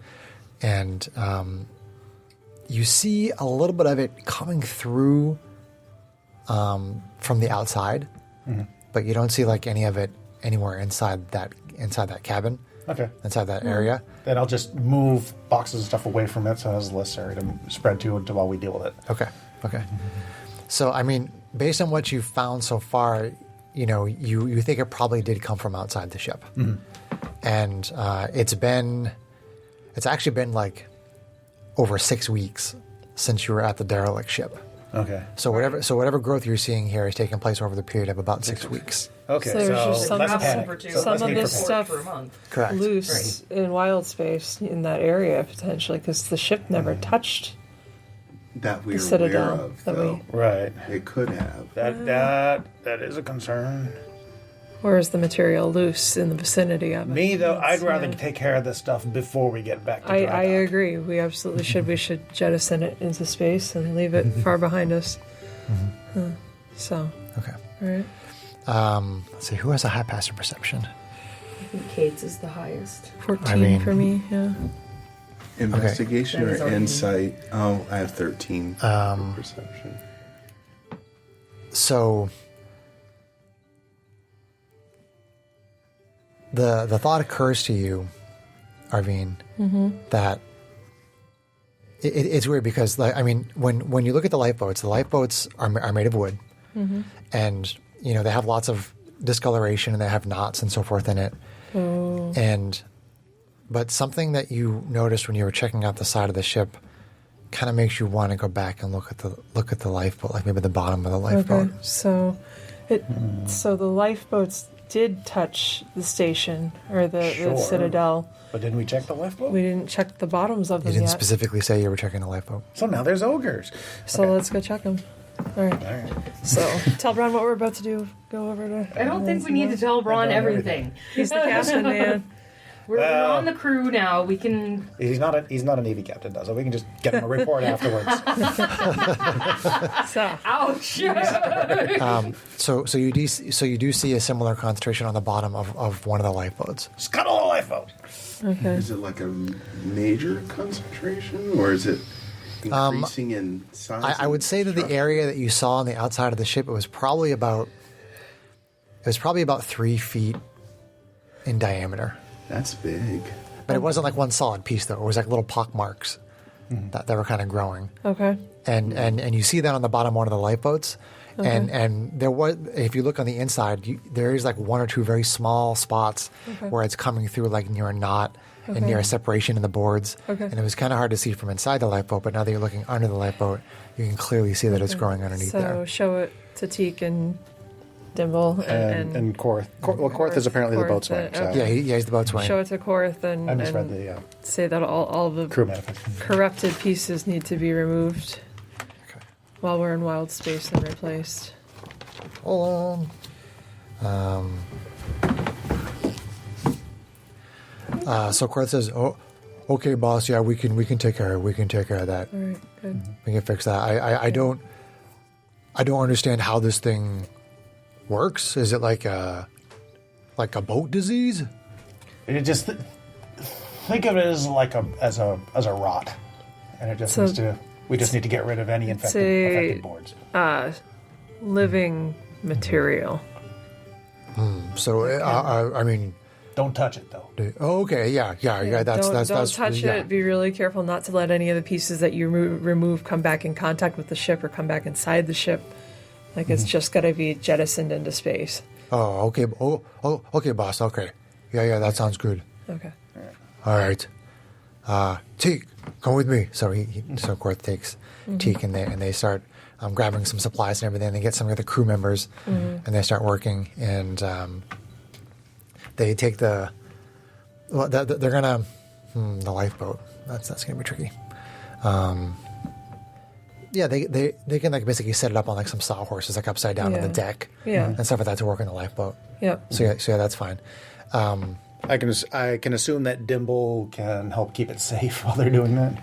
and you see a little bit of it coming through from the outside, but you don't see like any of it anywhere inside that cabin, Okay. inside that area. Then I'll just move boxes and stuff away from it so it has less area to spread to while we deal with it. Okay. So, I mean, based on what you've found so far, you think it probably did come from outside the ship. And it's actually been like over 6 weeks since you were at the derelict ship. Okay. So whatever growth you're seeing here is taking place over the period of about 6 weeks. Okay. So there's just some less of- panic. For two. So some less of need this for stuff- for a month. Correct. Loose in wild space in that area potentially because the ship never touched That we're the aware citadel. of, That though. Right. It could have. That is a concern. or is the material loose in the vicinity of it? Me though, I'd That's, rather yeah. take care of this stuff before we get back to I dry dock. agree. We absolutely should. We should jettison it into space and leave it far behind us. So, Okay. all right. Let's see, who has a high passive perception? I think Kate's is the highest. 14 for me, yeah. Investigation That is or already- insight? Oh, I have 13 for perception. So the thought occurs to you, Arvine, that it's weird because, like, I mean, when you look at the lifeboats are made of wood, and they have lots of discoloration and they have knots and so forth in it. But something that you noticed when you were checking out the side of the ship kind of makes you want to go back and look at the lifeboat, like maybe the bottom of the lifeboat. Okay. So, so the lifeboats did touch the station or the Sure. citadel. But didn't we check the lifeboat? We didn't check the bottoms of You them didn't yet. specifically say you were checking the lifeboat. So now there's ogres. So let's go check them. All right. All right. So tell Bron what we're about to do. Go over to. I don't think we need to tell Braun everything. He's the captain, man. We're on the crew now. We can. He's not a Navy captain, though, so we can just get him a report afterwards. So Ouch! So you do see a similar concentration on the bottom of one of the lifeboats. Scuttle the lifeboat! okay. Is it like a major concentration, or is it increasing in size? I would and say that the structure? area that you saw on the outside of the ship, it was probably about 3 feet in diameter. That's big. But it wasn't like one solid piece though. It was like little pock marks that were kind of growing. Okay. And you see that on the bottom one of the lifeboats. And there was, if you look on the inside, there is like one or two very small spots where it's coming through like near a knot and near a separation in the boards. Okay. And it was kind of hard to see from inside the lifeboat, but now that you're looking under the lifeboat, you can clearly see that it's growing underneath So there. show it to Teak and Dimble And Korth. Korth is apparently the Korth, boatswain. So Yeah, he's the boatswain. show it to Korth and, I misread and the say that all the crew manifest. corrupted pieces need to be removed Okay. while we're in wild space and replaced. Hold on. So Korth says, "Oh, okay, boss. Yeah, we can take care of that. All right, good. We can fix that. I don't understand how this thing works. Is it like a boat disease? You just think of it as like as a rot, and it just So- needs to. We just need to get rid of any affected boards. Living material. So I mean, Don't touch it though. okay, yeah. That's don't that's touch yeah. it. Be really careful not to let any of the pieces that you remove come back in contact with the ship or come back inside the ship. Like it's just got to be jettisoned into space. Oh, okay. Oh, okay, boss. Okay. Yeah. That sounds good. Okay. All right. Teak, come with me. So so Korth takes Teak and they start grabbing some supplies and everything. They get some of the crew members and they start working and they take they're gonna the lifeboat. That's gonna be tricky. Yeah, they can like basically set it up on like some sawhorses, like upside down on the deck, and stuff like that to work on the lifeboat. Yep. So yeah, that's fine. I can assume that Dimble can help keep it safe while they're doing that.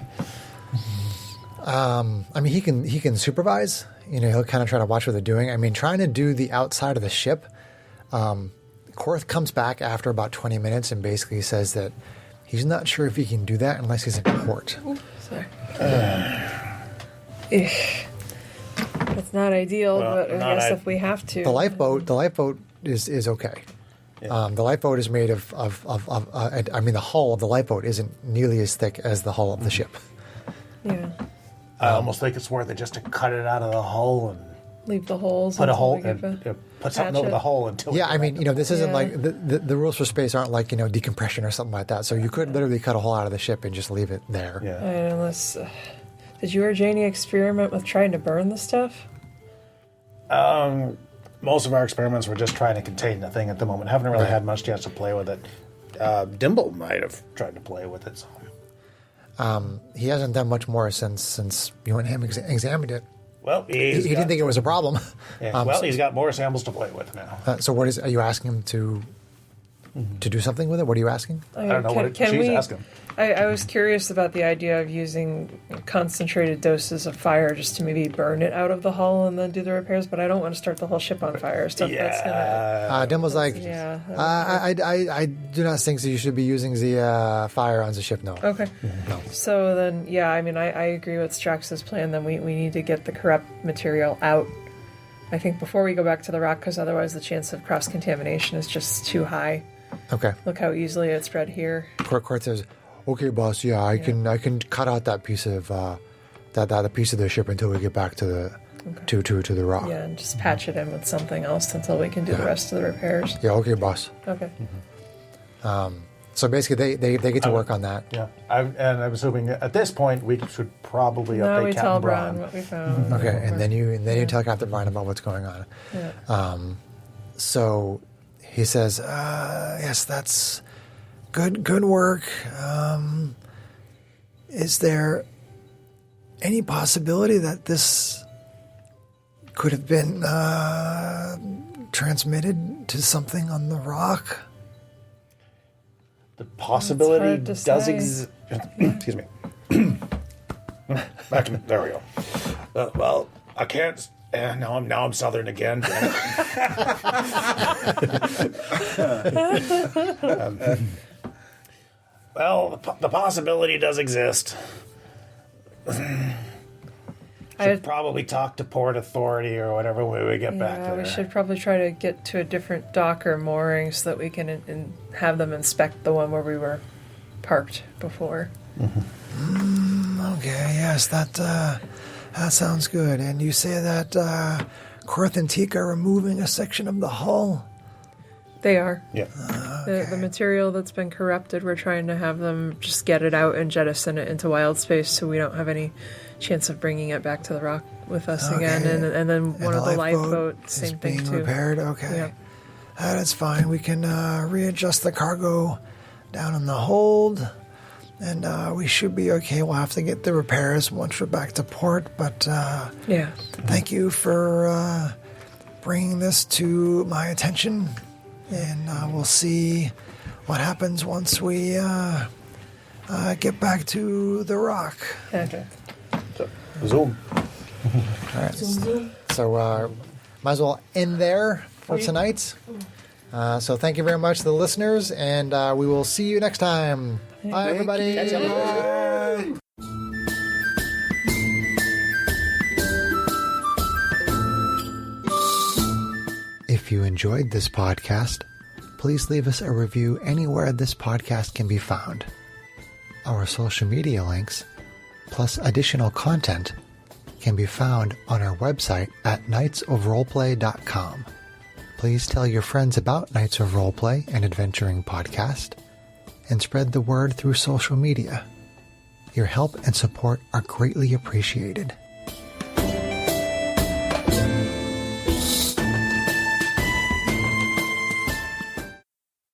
I mean, he can supervise. He'll kind of try to watch what they're doing. I mean, trying to do the outside of the ship. Korth comes back after about 20 minutes and basically says that he's not sure if he can do that unless he's in port. Sorry. That's not ideal, but I guess if we have to. The lifeboat is okay. Yeah. The lifeboat is made of I mean, the hull of the lifeboat isn't nearly as thick as the hull of the ship. Yeah. I almost think it's worth it just to cut it out of the hull and Leave the holes. put a until hole we get and the- put something patch over it. the hole until. Yeah, I mean, this isn't Yeah. like the rules for space aren't like decompression or something like that. So you could literally cut a hole out of the ship and just leave it there. Yeah. Unless, did you or Janie experiment with trying to burn the stuff? Most of our experiments were just trying to contain the thing at the moment. Haven't really had much chance to play with it. Dimble might have tried to play with it. So. He hasn't done much more since you and him examined it. Well, He didn't think it was a problem. Yeah, he's got more samples to play with now. So are you asking him to do something with it? What are you asking? I don't know what she's asking. I was curious about the idea of using concentrated doses of fire just to maybe burn it out of the hull and then do the repairs, but I don't want to start the whole ship on fire. Stuff that's gonna. Dim was like, Yeah. I do not think that you should be using the fire on the ship. No. Okay. No. So then, yeah, I mean, I agree with Strax's plan. Then we need to get the corrupt material out, I think, before we go back to the rock, because otherwise the chance of cross-contamination is just too high. Okay. Look how easily it spread here. Court says, "Okay, boss. Yeah, I can cut out that piece of that piece of the ship until we get back to the to the rock. Yeah, and just patch it in with something else until we can do the rest of the repairs. Yeah. Okay, boss. Okay. So basically, they get to work on that. Yeah, I'm assuming at this point we should probably Now update we Captain tell Braun. Braun what we found. Okay, and then you tell Captain Brian about what's going on. Yeah. So he says, "Yes, that's good work. Is there any possibility that this could have been transmitted to something on the rock?" The possibility It's hard does to exist. Excuse me. There we go. Well, I can't. Now I'm Southern again. Well, the possibility does exist. Should probably talk to Port Authority or whatever when we get back there. We should probably try to get to a different dock or mooring so that we can have them inspect the one where we were parked before. Okay, yes, that sounds good. And you say that Korth and Teak are removing a section of the hull? They are. Yeah. The material that's been corrupted, we're trying to have them just get it out and jettison it into wild space so we don't have any chance of bringing it back to the rock with us again. And then one of the lifeboats, same thing being too. repaired? Okay. Yeah. That's fine. We can readjust the cargo down in the hold, and we should be okay. We'll have to get the repairs once we're back to port, but Yeah. thank you for bringing this to my attention, and we'll see what happens once we get back to the rock. Okay. Zoom. All right. So might as well end there for tonight. So thank you very much to the listeners, and we will see you next time. Bye, everybody. If you enjoyed this podcast, please leave us a review anywhere this podcast can be found. Our social media links, plus additional content, can be found on our website at knightsofroleplay.com. Please tell your friends about Knights of Roleplay, an adventuring podcast, and spread the word through social media. Your help and support are greatly appreciated.